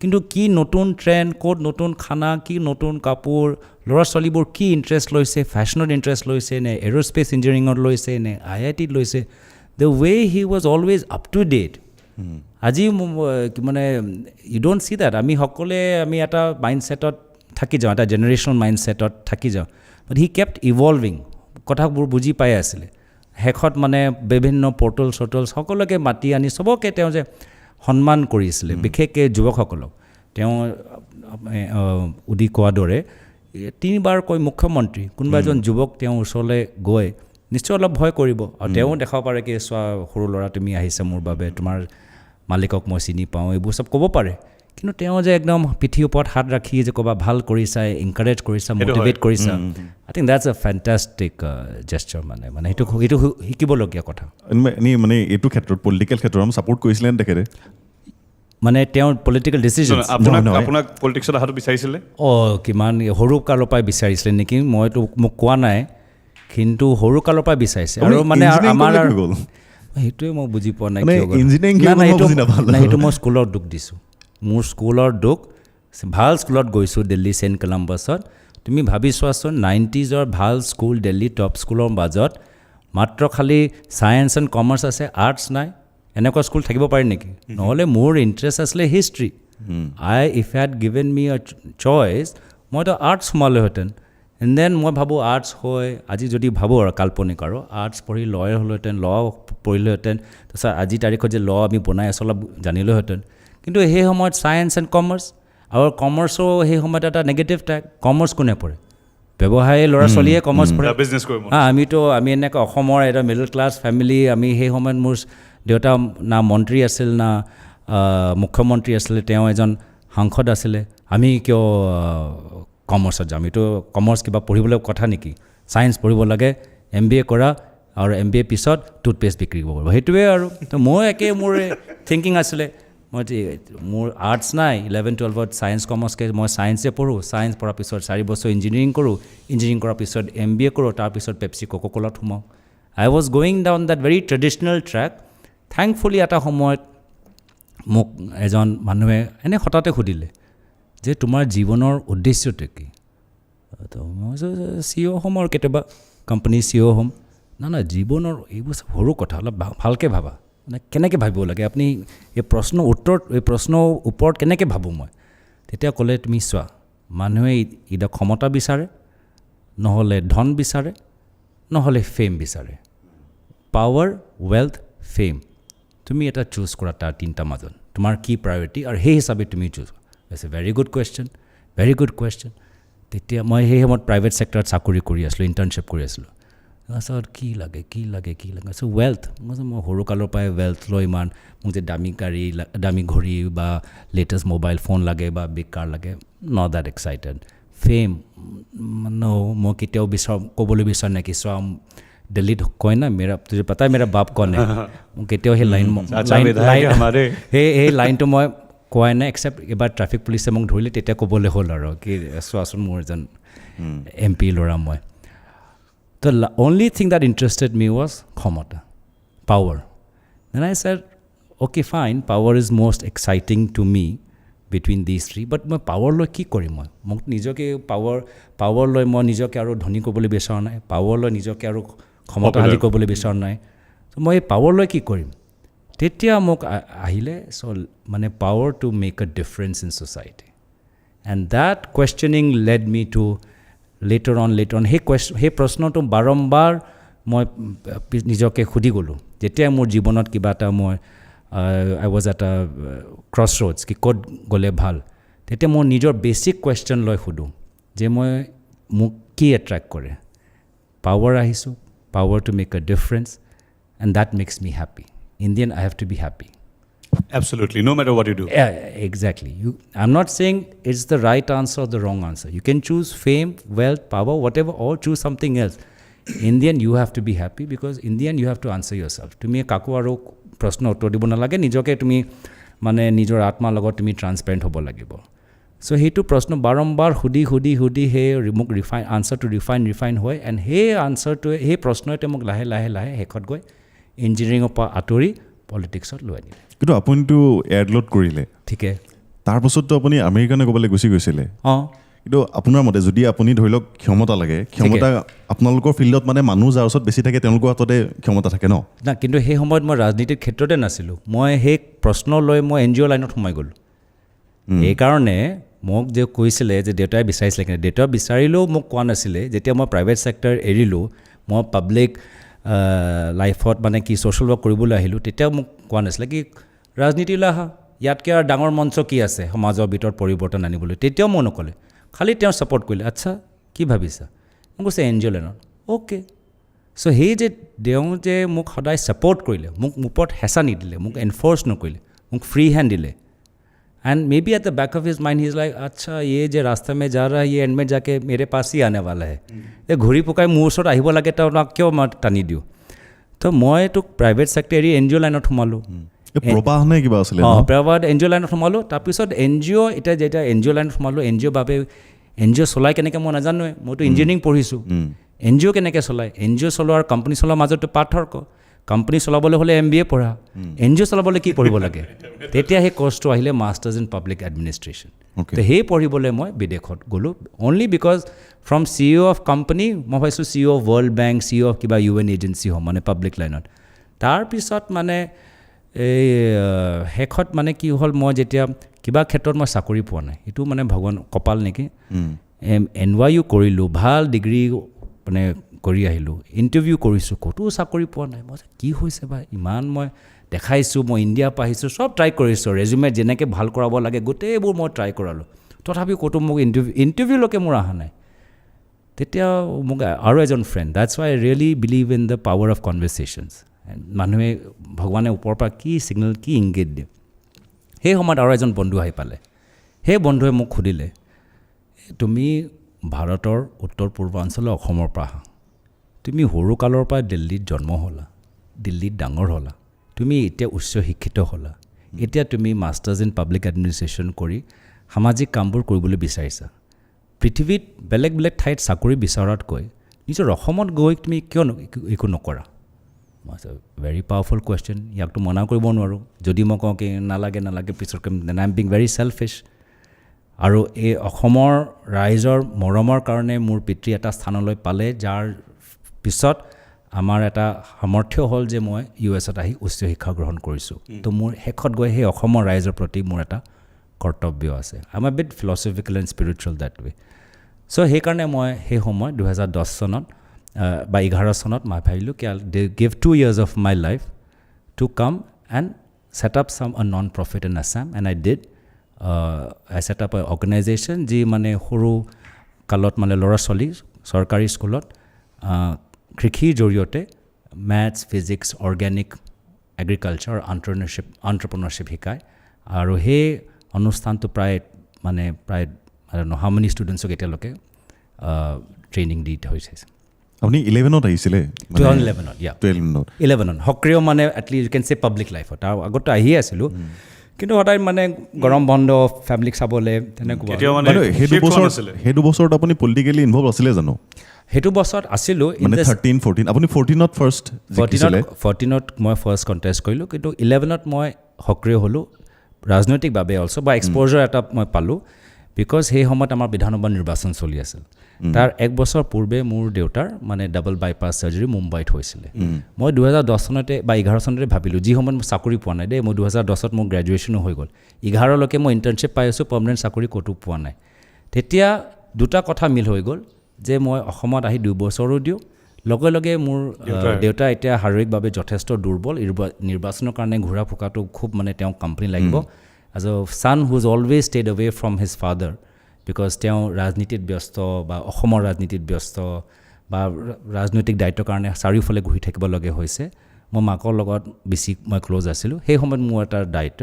কিন্তু কি নতুন ট্ৰেণ্ড ক'ত নতুন খানা কি নতুন কাপোৰ ল'ৰা ছোৱালীবোৰ কি ইণ্টাৰেষ্ট লৈছে ফেশ্বনত ইণ্টাৰেষ্ট লৈছে নে এৰ'স্পেচ ইঞ্জিনিয়াৰিঙত লৈছে নে IITত লৈছে the way he was always up to date আজি মানে ইউ ডোণ্ট চি দেট আমি সকলোৱে আমি এটা মাইণ্ডছেটত থাকি যাওঁ এটা জেনেৰেশ্যনেল মাইণ্ডছেটত থাকি যাওঁ বাট হি কেপ্ট ইভলভিং কথাবোৰ বুজি পাই আছিলে শেষত মানে বিভিন্ন পৰ্টেল সকলোকে মাতি আনি চবকে তেওঁ যে সন্মান কৰিছিলে বিশেষকৈ যুৱকসকলক তেওঁ উদি কোৱাৰ দৰে 3 বাৰকৈ মুখ্যমন্ত্ৰী কোনোবা এজন যুৱক তেওঁৰ ওচৰলৈ গৈ নিশ্চয় অলপ ভয় কৰিব আৰু তেওঁ দেখাব পাৰে কি চোৱা সৰু ল'ৰা তুমি আহিছা মোৰ বাবে তোমাৰ মালিকক মই চিনি পাওঁ এইবোৰ চব ক'ব পাৰে কিন্তু তেওঁ যে একদম পিঠিৰ ওপৰত হাত ৰাখি যে ক'বা ভাল কৰিছা এনকাৰেজ কৰিছা মটিভেট কৰিছা আই think that's A fantastic gesture মানে সেইটো শিকিবলগীয়া কথা এনেই মানে এইটো ক্ষেত্ৰত পলিটিকেল ক্ষেত্ৰত ছাপোৰ্ট কৰিছিলে নে তেখেতে মানে তেওঁৰ পলিটিকেল ডিচিজন আপোনাক পলিটিক্সত অহাটো বিচাৰিছিলে কিমান সৰু কালৰ পৰাই বিচাৰিছিলে নেকি মইতো মোক কোৱা নাই কিন্তু সৰু কালৰ পৰা বিচাৰিছে আৰু মানে আমাৰ সেইটোৱে মই বুজি পোৱা নাই সেইটো মই স্কুলৰ দুখ দিছোঁ মোৰ স্কুলৰ দুখ ভাল স্কুলত গৈছোঁ দিল্লী চেণ্ট কলম্বাছত তুমি ভাবি চোৱাচোন 90s ভাল স্কুল দিল্লী টপ স্কুলৰ মাজত মাত্ৰ খালি ছায়েন্স এণ্ড কমাৰ্চ আছে আৰ্টছ নাই এনেকুৱা স্কুল থাকিব পাৰে নেকি নহ'লে মোৰ ইণ্টাৰেষ্ট আছিলে history if head given me a choice মইতো আৰ্টছ সোমালোহেঁতেন এণ্ড দেন মই ভাবোঁ আৰ্টছ হয় আজি যদি ভাবোঁ আৰু কাল্পনিক আৰু আৰ্টছ পঢ়ি লয়াৰ হ'লোহেঁতেন ল পঢ়িলোহেঁতেন তাৰপিছত আজি তাৰিখত যে ল আমি বনাই আছোঁ অলপ জানিলোহেঁতেন কিন্তু সেই সময়ত ছায়েন্স এণ্ড কমাৰ্চ আৰু কমাৰ্চো সেই সময়ত এটা নেগেটিভ টাইপ কমাৰ্চ কোনে পঢ়ে ব্যৱসায়ী ল'ৰা ছোৱালীয়ে কমাৰ্চ পঢ়ে আমি এনেকৈ অসমৰ এটা মিডল ক্লাছ ফেমিলি আমি সেই সময়ত মোৰ দেউতা না মন্ত্ৰী আছিল না মুখ্যমন্ত্ৰী আছিলে তেওঁ এজন সাংসদ আছিলে আমি কিয় কমাৰ্চত যাম এইটো কমাৰ্চ কিবা পঢ়িবলৈ কথা নেকি ছায়েন্স পঢ়িব লাগে MBA কৰা আৰু MBA পিছত টুথপেষ্ট বিক্ৰী কৰিব পাৰিব সেইটোৱে আৰু তো মই একে মোৰ থিংকিং আছিলে মই মোৰ আৰ্টছ নাই 11-12ত ছায়েন্স কমাৰ্চকৈ মই ছায়েন্সে পঢ়োঁ ছায়েন্স পঢ়াৰ পিছত 4 বছৰ ইঞ্জিনিয়াৰিং কৰোঁ ইঞ্জিনিয়াৰিং কৰাৰ পিছত MBA কৰোঁ তাৰপিছত পেপচি কোকাকোলাত সোমাওঁ I was going down that very traditional track thankfully এটা সময়ত মোক এজন মানুহে এনে হঠাতে সুধিলে যে তোমাৰ জীৱনৰ উদ্দেশ্যটো কি তো মই CEO হ'ম আৰু কেতিয়াবা কোম্পানী CEO হ'ম না জীৱনৰ এইবোৰ সৰু কথা অলপ ভালকৈ ভাবা মানে কেনেকৈ ভাবিব লাগে আপুনি এই প্ৰশ্নৰ ওপৰত কেনেকৈ ভাবোঁ মই তেতিয়া ক'লে তুমি চোৱা মানুহে এতিয়া ক্ষমতা বিচাৰে নহ'লে ধন বিচাৰে নহ'লে ফেম বিচাৰে পাৱাৰ ৱেল্থ ফেম তুমি এটা চুজ কৰা তাৰ 3টা মাজত তোমাৰ কি প্ৰায়ৰিটি আৰু সেই হিচাপে তুমি choose it's a very good question তেতিয়া মই সেই সময়ত প্ৰাইভেট ছেক্টৰত চাকৰি কৰি আছিলোঁ ইণ্টাৰ্ণশ্বিপ কৰি আছিলোঁ তাৰপিছত কি লাগে চ' ৱেল্থ মই সৰু কালৰ পৰাই ৱেল্থ লৈ ইমান মোক যে দামী ঘড়ী বা লেটেষ্ট মোবাইল ফোন লাগে বা বিগ কাৰ লাগে নট দেট এক্সাইটেড ফেম মই কেতিয়াও ক'বলৈ বিচাৰোঁ নে কি চোৱা দিল্লীত কয় না তুঝে পতা মেৰা বাপ কন মই কেতিয়াও সেই সেই লাইনটো মই কোৱাই নাই এক্সেপ্ট এবাৰ ট্ৰাফিক পুলিচে মোক ধৰিলে তেতিয়া ক'বলৈ হ'ল আৰু কি চোৱাচোন মোৰ এজন MP ল'ৰা মই The only thing that interested me was ক্ষমতা, power. Then I said, okay, fine, power is most exciting to me between these 3, but মই power লৈ কি কৰিম মোক নিজকে power লৈ মই নিজকে আৰু ধনী কৰিবলৈ বিচৰা নাই, power লৈ নিজকে আৰু ক্ষমতাশালী কৰিবলৈ বিচৰা নাই, তো মই power লৈ কি কৰিম তেতিয়া মোক আহিলে মানে power to make a difference in society. And that questioning led me to later on সেই প্ৰশ্নটো বাৰম্বাৰ মই নিজকে সুধি গ'লোঁ যেতিয়া মোৰ জীৱনত কিবা এটা মই আই ৱাজ এট আ ক্ৰছ ৰোডছ কি ক'ত গ'লে ভাল তেতিয়া মই নিজৰ বেছিক কুৱেশ্যন লৈ সোধোঁ যে মোক কি এট্ৰেক্ট কৰে পাৱাৰ আহিছোঁ power to make a difference and that makes me happy in the end I have to be happy Absolutely, no matter what you do. Yeah, exactly. I'm not saying it's the right answer or the wrong answer. You can choose fame, wealth, power, whatever, or choose something else. In the end, you have to be happy because in the end, you have to answer yourself. তুমি কাকো আৰু প্ৰশ্ন উত্তৰ দিব নালাগে নিজকে তুমি মানে নিজৰ আত্মাৰ লগত তুমি ট্ৰান্সপেৰেণ্ট হ'ব লাগিব চ' সেইটো প্ৰশ্ন বাৰম্বাৰ সুধি সেই মোক আনচাৰটো ৰিফাইন হয় এণ্ড সেই আনচাৰটোৱে সেই প্ৰশ্নটোৱে মোক লাহে শেষত গৈ ইঞ্জিনিয়াৰিঙৰ পৰা আঁতৰি পলিটিক্সত লৈ আনিলে কিন্তু আপুনিতো এয়াৰলোড কৰিলে ঠিকে তাৰপাছততো আপুনি আমেৰিকানে ক'বলৈ গুচি গৈছিলে কিন্তু আপোনাৰ মতে যদি আপুনি ধৰি লওক ক্ষমতা লাগে ক্ষমতা আপোনালোকৰ ফিল্ডত মানে মানুহ যাৰ ওচৰত বেছি থাকে তেওঁলোকৰ হাততে ক্ষমতা থাকে ন কিন্তু সেই সময়ত মই ৰাজনীতিৰ ক্ষেত্ৰতে নাছিলোঁ মই সেই প্ৰশ্ন লৈ মই NGO লাইনত সোমাই গ'লোঁ সেইকাৰণে মোক যে কৈছিলে যে দেউতাই বিচাৰিছিলে কিন্তু দেউতা বিচাৰিলেও মোক কোৱা নাছিলে যেতিয়া মই প্ৰাইভেট ছেক্টৰ এৰিলোঁ মই পাব্লিক লাইফত মানে কি ছ'চিয়েল ৱৰ্ক কৰিবলৈ আহিলোঁ তেতিয়া মোক কোৱা নাছিলে কি ৰাজনীতিলৈ আহা ইয়াতকৈ আৰু ডাঙৰ মঞ্চ কি আছে সমাজৰ ভিতৰত পৰিৱৰ্তন আনিবলৈ তেতিয়াও মই নক'লে খালি তেওঁ ছাপৰ্ট কৰিলে আচ্ছা কি ভাবিছা মোক কৈছে এন জি অ' লাইনত অ'কে চ' সেই যে তেওঁ যে মোক সদায় ছাপৰ্ট কৰিলে মোক ওপৰত হেঁচা নিদিলে মোক এনফৰ্চ নকৰিলে মোক ফ্ৰী হেণ্ড দিলে and may be at the back of his mind he is like अच्छा ये जो रास्ते में जा रहा है ये एंड में जाके मेरे पास ही आने वाला है ये घूरी पुकाई मोर ओसर आहिब लागे तो क्यों मैं टानी दिওঁ तो मैं तो प्राइवेट सेक्टर एरि एन জি অ' লাইনত সোমালোঁ প্ৰবাহনে কিবা আছিলে প্ৰাইভেট এন জি অ' লাইনত সোমালোঁ তাৰপিছত এন জি অ' এতিয়া যেতিয়া এন জি অ' লাইনত সোমালোঁ এন জি অ' বাবে এন জি অ' চলাই কেনেকৈ মই নাজানোৱে মইতো ইঞ্জিনিয়াৰিং পঢ়িছোঁ এন জি অ' কেনেকৈ চলায় এন জি অ' চলোৱা আৰু কোম্পানী চলোৱাৰ মাজতো পাৰ্থক্য কোম্পানী চলাবলৈ হ'লে MBA পঢ়া এন জি অ' চলাবলৈ কি পঢ়িব লাগে তেতিয়া সেই কৰ্চটো আহিলে মাষ্টাৰ্ছ ইন পাব্লিক এডমিনিষ্ট্ৰেশ্যন তো সেই পঢ়িবলৈ মই বিদেশত গ'লোঁ only because from CEO of company মই ভাবিছোঁ CEO of world bank CEO of কিবা UN এজেঞ্চি হ'ম মানে পাব্লিক লাইনত তাৰপিছত মানে এই শেষত মানে কি হ'ল মই যেতিয়া কিবা ক্ষেত্ৰত মই চাকৰি পোৱা নাই এইটো মানে ভগৱান কপাল নেকি NYU কৰিলোঁ ভাল ডিগ্ৰী মানে কৰি আহিলোঁ ইণ্টাৰভিউ কৰিছোঁ ক'তো চাকৰি পোৱা নাই মই কি হৈছে বা ইমান মই দেখাইছোঁ মই ইণ্ডিয়া পৰা আহিছোঁ চব ট্ৰাই কৰিছোঁ ৰেজুমে যেনেকৈ ভাল কৰাব লাগে গোটেইবোৰ মই ট্ৰাই কৰালোঁ তথাপিও ক'তো মোক ইণ্টাৰভিউলৈকে মোৰ অহা নাই তেতিয়া মোক আৰু এজন friend that's why I really believe in the power of conversations মানুহে ভগৱানে ওপৰৰ পৰা কি ছিগনেল কি ইংগিত দিয়ে সেই সময়ত আৰু এজন বন্ধু আহি পালে সেই বন্ধুৱে মোক সুধিলে তুমি ভাৰতৰ উত্তৰ পূৰ্বাঞ্চলৰ অসমৰ পৰা আহা তুমি সৰুকালৰ পৰা দিল্লীত জন্ম হ'লা দিল্লীত ডাঙৰ হ'লা তুমি এতিয়া উচ্চ শিক্ষিত হ'লা এতিয়া তুমি মাষ্টাৰ্ছ ইন পাব্লিক এডমিনিষ্ট্ৰেশ্যন কৰি সামাজিক কামবোৰ কৰিবলৈ বিচাৰিছা পৃথিৱীত বেলেগ বেলেগ ঠাইত চাকৰি বিচৰাতকৈ নিজৰ অসমত গৈ তুমি কিয় একো নকৰা ভেৰি পাৱাৰফুল কুৱেশ্যন ইয়াকতো মনা কৰিব নোৱাৰোঁ যদি মই কওঁ কি নালাগে পিছত then I am being very selfish আৰু এই অসমৰ ৰাইজৰ মৰমৰ কাৰণে মোৰ পিতৃ এটা স্থানলৈ পালে যাৰ পিছত আমাৰ এটা সামৰ্থ্য হ'ল যে মই US আহি উচ্চ শিক্ষা গ্ৰহণ কৰিছোঁ তো মোৰ শেষত গৈ সেই অসমৰ ৰাইজৰ প্ৰতি মোৰ এটা কৰ্তব্য আছে I am a bit philosophical and spiritual that way so' সেইকাৰণে মই সেই সময় 2010 চনত বা 11 চনত মই ভাবিলোঁ কি they give 2 years of my life to come and set up some a non profit in Assam and I did I set up a organisation যি মানে সৰু কালত মানে ল'ৰা ছোৱালী চৰকাৰী স্কুলত কৃষিৰ জৰিয়তে মেথছ ফিজিক্স অৰ্গেনিক এগ্ৰিকালচাৰ এণ্টাৰপ্ৰেনাৰশ্বিপ শিকায় আৰু সেই অনুষ্ঠানটো প্ৰায় হাউ মেনি ষ্টুডেণ্টছক এতিয়ালৈকে ট্ৰেইনিং দি হৈছে আপুনি 11ত আহিছিলে 11ত সক্ৰিয় মানে এটলিষ্ট ইউ কেন চে পাব্লিক লাইফত তাৰ আগতো আহিয়ে আছিলোঁ কিন্তু সদায় মানে গৰম বন্ধ ফেমিলিক চাবলৈ তেনেকুৱা সেইটো বছৰত আপুনি পলিটিকেলি ইনভলভ আছিলে জানো সেইটো বছৰত আছিলোঁ মানে 13-14 আপুনি 14ত ফাৰ্ষ্ট 14ত মই ফাৰ্ষ্ট কণ্টেষ্ট কৰিলোঁ কিন্তু 11ত মই সক্ৰিয় হ'লোঁ ৰাজনৈতিকভাৱে অলছ' বা এক্সপ'জাৰ এটা মই পালোঁ বিকজ সেই সময়ত আমাৰ বিধানসভা নিৰ্বাচন চলি আছিল তাৰ এক বছৰ পূৰ্বে মোৰ দেউতাৰ মানে ডাবল বাইপাছ চাৰ্জাৰী মুম্বাইত হৈছিলে মই 2010 চনতে বা 11 চনতে ভাবিলোঁ যি সময়ত মই চাকৰি পোৱা নাই দেই মই 2010ত মোৰ গ্ৰেজুৱেশ্যনো হৈ গ'ল 11লৈকে মই ইণ্টাৰ্ণশ্বিপ পাই আছোঁ পাৰ্মানেণ্ট চাকৰি ক'তো পোৱা নাই তেতিয়া দুটা কথা মিল হৈ গ'ল যে মই অসমত আহি 2 বছৰো দিওঁ লগে লগে মোৰ দেউতা এতিয়া শাৰীৰিকভাৱে যথেষ্ট দুৰ্বল নিৰ্বাচনৰ কাৰণে ঘূৰা ফুকাটো খুব মানে তেওঁক কোম্পানী লাগিব as a son who's always stayed away from his father because তেওঁ ৰাজনীতিত ব্যস্ত বা অসমৰ ৰাজনীতিত ব্যস্ত বা ৰাজনৈতিক দায়িত্বৰ কাৰণে চাৰিওফালে ঘূৰি থাকিবলগীয়া হৈছে মই মাকৰ লগত বেছি মই ক্ল'জ আছিলোঁ সেই সময়ত মোৰ এটা দায়িত্ব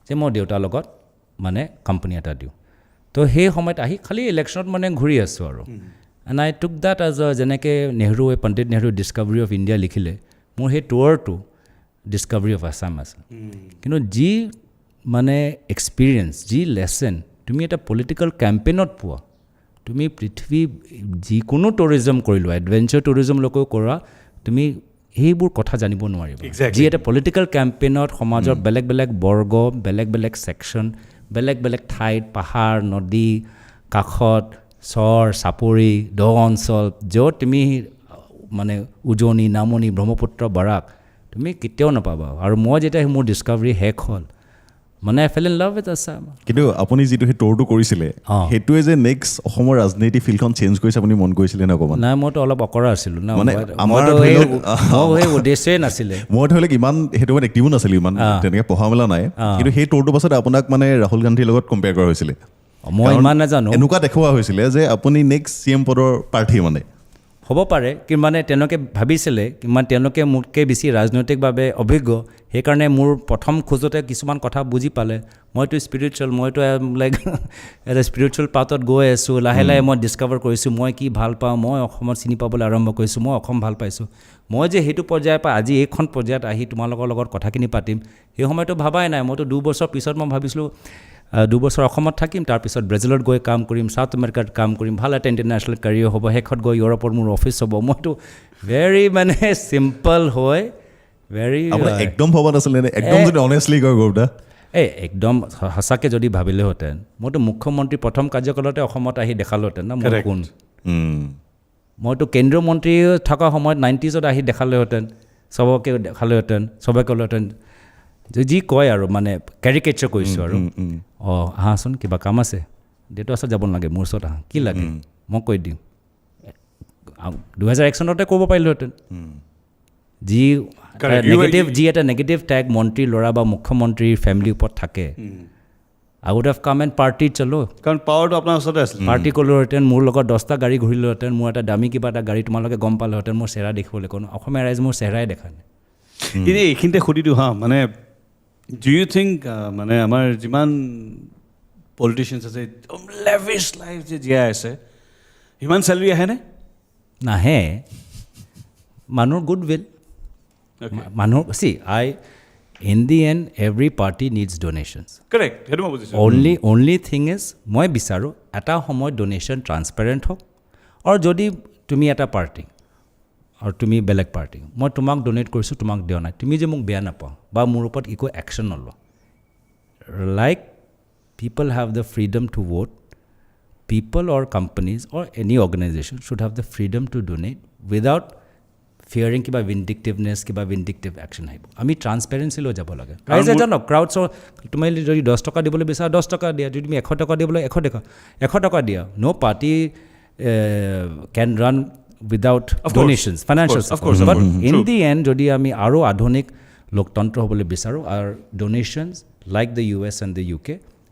যে মই দেউতাৰ লগত মানে কোম্পানী এটা দিওঁ তো সেই সময়ত আহি খালি ইলেকশ্যনত মানে ঘূৰি আছোঁ আৰু and I took that as যেনেকৈ পণ্ডিত নেহৰু ডিছকভাৰী অফ ইণ্ডিয়া লিখিলে মোৰ সেই টুৱাৰটো ডিছকভাৰী অফ আছাম আছে কিন্তু যি মানে এক্সপিৰিয়েঞ্চ যি লেচন তুমি এটা পলিটিকেল কেম্পেইনত পোৱা তুমি পৃথিৱী যিকোনো টুৰিজম কৰিলোঁ এডভেঞ্চাৰ টুৰিজমলৈকেও কৰা তুমি সেইবোৰ কথা জানিব নোৱাৰিবা যি এটা পলিটিকেল কেম্পেইনত সমাজৰ বেলেগ বেলেগ বৰ্গ বেলেগ বেলেগ ছেকশ্যন বেলেগ বেলেগ ঠাইত পাহাৰ নদী কাষত চৰ চাপৰি দ অঞ্চল য'ত তুমি মানে উজনি নামনি ব্ৰহ্মপুত্ৰ বৰাক তুমি কেতিয়াও নাপাবা আৰু মই যেতিয়া মোৰ ডিছকভাৰী শেষ হ'ল মানে I fell in love with Assam. কিন্তু আপুনি যিটো সেই টুৰটো কৰিছিলে সেইটোৱে যে নেক্সট অসমৰ ৰাজনীতি ফিল্ডখন চেঞ্জ কৰিছে আপুনি মন কৰিছিলে নে অকণমান? নাই মইতো অলপ অকৰা আছিলোঁ না, মানে আমাৰ সেই উদ্দেশ্যই নাছিলে। মই ধৰি লওক ইমান সেইটো মানে এক্টিভো নাছিলোঁ, ইমান তেনেকৈ পঢ়া মেলা নাই, কিন্তু সেই টুৰটোৰ পাছত আপোনাক মানে ৰাহুল গান্ধীৰ লগত কম্পেয়াৰ কৰা হৈছিলে। মই ইমান নাজানো, এনেকুৱা দেখুওৱা হৈছিলে যে আপুনি নেক্সট CM পদৰ প্ৰাৰ্থী মানে হ'ব পাৰে, কিন্তু মানে তেওঁলোকে ভাবিছিলে কিমান তেওঁলোকে মোতকৈ বেছি ৰাজনৈতিকভাৱে অভিজ্ঞ, সেইকাৰণে মোৰ প্ৰথম খোজতে কিছুমান কথা বুজি পালে। মইতো স্পিৰিচুৱেল, মইতো লাইক এটা স্পিৰিচুৱেল পাথত গৈ আছোঁ, লাহে লাহে মই ডিছকাভাৰ কৰিছোঁ মই কি ভাল পাওঁ, মই অসমত চিনি পাবলৈ আৰম্ভ কৰিছোঁ, মই অসম ভাল পাইছোঁ। মই যে সেইটো পৰ্যায়ৰ পৰা আজি এইখন পৰ্যায়ত আহি তোমালোকৰ লগত কথাখিনি পাতিম, সেই সময়তো ভাবাই নাই। মইতো 2 বছৰ পিছত মই ভাবিছিলোঁ 2 বছৰ অসমত থাকিম, তাৰপিছত ব্ৰাজিলত গৈ কাম কৰিম, ছাউথ আমেৰিকাত কাম কৰিম, ভাল এটা ইণ্টাৰনেশ্যনেল কেৰিয়াৰ হ'ব, শেষত গৈ ইউৰোপৰ মোৰ অফিচ হ'ব। মইতো ভেৰি মানে চিম্পল হৈ ভেৰি একদম ভবা নাছিলে নে? একদম যদি অনেষ্টলি কয় গৌৰদা, একদম সঁচাকৈ যদি ভাবিলেহেঁতেন মইতো মুখ্যমন্ত্ৰী প্ৰথম কাৰ্যকালতে অসমত আহি দেখালোহেঁতেন না মই কোন। মইতো কেন্দ্ৰীয় মন্ত্ৰী থকা সময়ত 90sত আহি দেখালেহেঁতেন, চবকে দেখালেহেঁতেন, চবে ক'লেহেঁতেন যি কয় আৰু মানে কেৰিকেচাৰ কৰিছোঁ আৰু আহাচোন কিবা কাম আছে, ডেটৰ ওচৰত যাব নালাগে, মোৰ ওচৰত আহা, কি লাগে মই কৈ দিম। 2001 চনতে ক'ব পাৰিলোহেঁতেন। যি এটা নেগেটিভ টেগ মন্ত্ৰীৰ ল'ৰা বা মুখ্যমন্ত্ৰীৰ ফেমিলিৰ ওপৰত থাকে, আই উড হেভ কাম এণ্ড পাৰ্টিত চলো, কাৰণ পাৱাৰটো আপোনাৰ ওচৰতে আছিল। পাৰ্টি ক'লোহেঁতেন, মোৰ লগত 10টা গাড়ী ঘূৰিলোহেঁতেন, মোৰ এটা দামী কিবা এটা গাড়ী তোমালোকে গম পালোহেঁতেন, মোৰ চেহেৰা দেখিবলৈ কোনো অসমীয়া ৰাইজ মোৰ চেহেৰাই দেখা নাই। কিন্তু এইখিনিতে সুধি দিওঁ হা, মানে ডু ইউ থিংক মানে আমাৰ যিমান পলিটিচিয়ানছ আছে লেভিছ লাইফ যে জীয়াই আছে, সিমান চেলেৰি আহেনে? নাহে। মানুহৰ গুড উইল, মানুহৰ in the end every party needs donations. Correct, সেইটো মই বুজিছোঁ। অনলি থিং ইজ মই বিচাৰোঁ এটা সময়ত ডনেশ্যন ট্ৰান্সপেৰেণ্ট হওক, আৰু যদি তুমি এটা পাৰ্টি আৰু তুমি বেলেগ পাৰ্টি, মই তোমাক ডনেট কৰিছোঁ, তোমাক দিয়া নাই, তুমি যে মোক বেয়া নাপাওঁ বা মোৰ ওপৰত একো একশ্যন নলোৱা। Like people have the freedom to vote, people or companies or any organisation should have the freedom to donate without fearing কিবা ভিণ্ডিকটিভনেছ, কিবা ভিণ্ডিকটিভ একশ্যন আহিব। আমি ট্ৰান্সপেৰেঞ্চি লৈ যাব লাগে। ৰাইজে জানক ক্ৰাউডছৰ, তুমি যদি 10 টকা দিবলৈ বিচাৰা 10 টকা দিয়া, যদি তুমি 100 টকা দিবলৈ 100 টকা দিয়া। ন' party can run without donations, financial support. But in the end, যদি আমি আৰু আধুনিক লোকতন্ত্ৰ হ'বলৈ বিচাৰোঁ, our donations like the US and the UK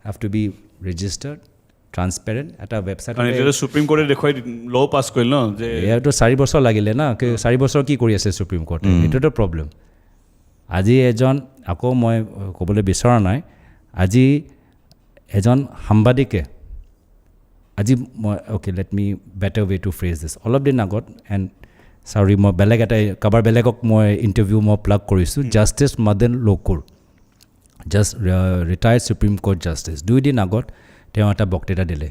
have to be registered, transparent, এটা ৱেবছাইট। সুপ্ৰিম কোৰ্টে দেখুৱাই ল' পাছ কৰিল ন, যে এইটো 4 বছৰ লাগিলে না, 4 বছৰ কি কৰি আছে সুপ্ৰিম কোৰ্টে, এইটোতো প্ৰব্লেম। আজি আকৌ মই ক'বলৈ বিচৰা নাই, আজি এজন সাংবাদিকে আজি মই let me better way to phrase this, অলপ দিন আগত, এণ্ড চৰি মই বেলেগ এটা কাৰোবাৰ বেলেগক মই ইণ্টাৰভিউ মই প্লাগ কৰিছোঁ, justice Madan Lokur, retired supreme court justice. 2 দিন আগত তেওঁ এটা বক্তৃতা দিলে,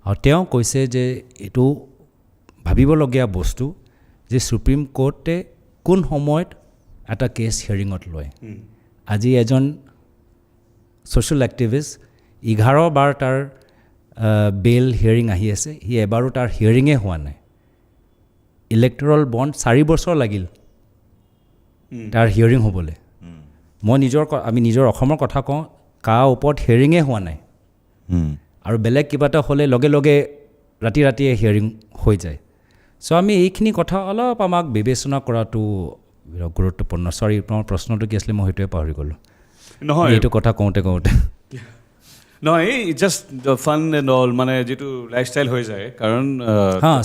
আৰু তেওঁ কৈছে যে এইটো ভাবিবলগীয়া বস্তু যে সুপ্ৰিম কোৰ্টে কোন সময়ত এটা কেছ হিয়াৰিঙত লয়। আজি এজন ছ'চিয়েল এক্টিভিষ্ট 11 বাৰ তাৰ বেল হিয়াৰিং আহি আছে, সি এবাৰো তাৰ হিয়াৰিঙে হোৱা নাই। ইলেক্ট্ৰল বণ্ড 4 বছৰ লাগিল তাৰ হিয়াৰিং হ'বলৈ। আমি নিজৰ অসমৰ কথা কওঁ, কাৰ ওপৰত হিয়াৰিঙে হোৱা নাই, আৰু বেলেগ কিবা এটা হ'লে লগে লগে ৰাতিয়ে হিয়াৰিং হৈ যায়। চ' আমি এইখিনি কথা অলপ আমাক বিবেচনা কৰাটো গুৰুত্বপূৰ্ণ। চৰি, তোমাৰ প্ৰশ্নটো কি আছিলে, মই সেইটোৱে পাহৰি গ'লোঁ। নহয়, এইটো কথা কওঁতে নহয়, জাষ্ট ফান এণ্ড অল, মানে যিটো লাইফষ্টাইল হৈ যায়, কাৰণ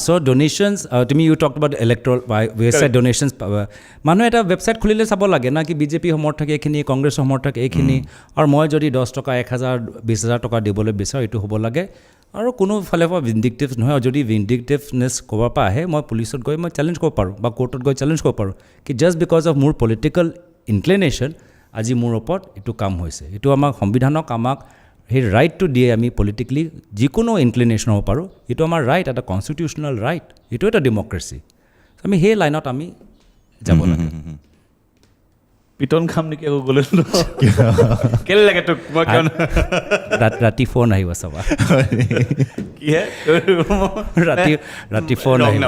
চ' ডনেশ্যনছ, তুমি you talk about electoral website donations. মানুহে এটা ৱেবছাইট খুলিলে চাব লাগে না, কি বিজেপি সমৰ্থক এইখিনি, কংগ্ৰেছ সমৰ্থক এইখিনি, আৰু মই যদি 10 টকা 1000 20,000 টকা দিবলৈ বিচাৰোঁ, এইটো হ'ব লাগে। আৰু কোনো ফালে পৰা ভিণ্ডিকটিভ নহয়, আৰু যদি ভিণ্ডিকটিভনেছ ক'ৰবাৰ পৰা আহে, মই পুলিচত গৈ মই চেলেঞ্জ কৰিব পাৰোঁ, বা কোৰ্টত গৈ চেলেঞ্জ কৰিব পাৰোঁ, কি জাষ্ট বিকজ অফ মোৰ পলিটিকেল ইনক্লিনেশ্যন আজি মোৰ ওপৰত এইটো কাম হৈছে। এইটো আমাক সংবিধানক আমাক সেই ৰাইটটো দিয়ে, আমি পলিটিকেলি যিকোনো ইনক্লিনেশ্যন হ'ব পাৰোঁ, এইটো আমাৰ ৰাইট, এটা কনষ্টিটিউচনেল ৰাইট, এইটো এটা ডেম'ক্ৰেচি। আমি সেই লাইনত আমি যাব লাগে। পিটন খাম নেকি আকৌ গ'লে, কেলে লাগে তোক? মই ৰাতি ফোন আহিব চাবা, ৰাতি ফোন আহিব।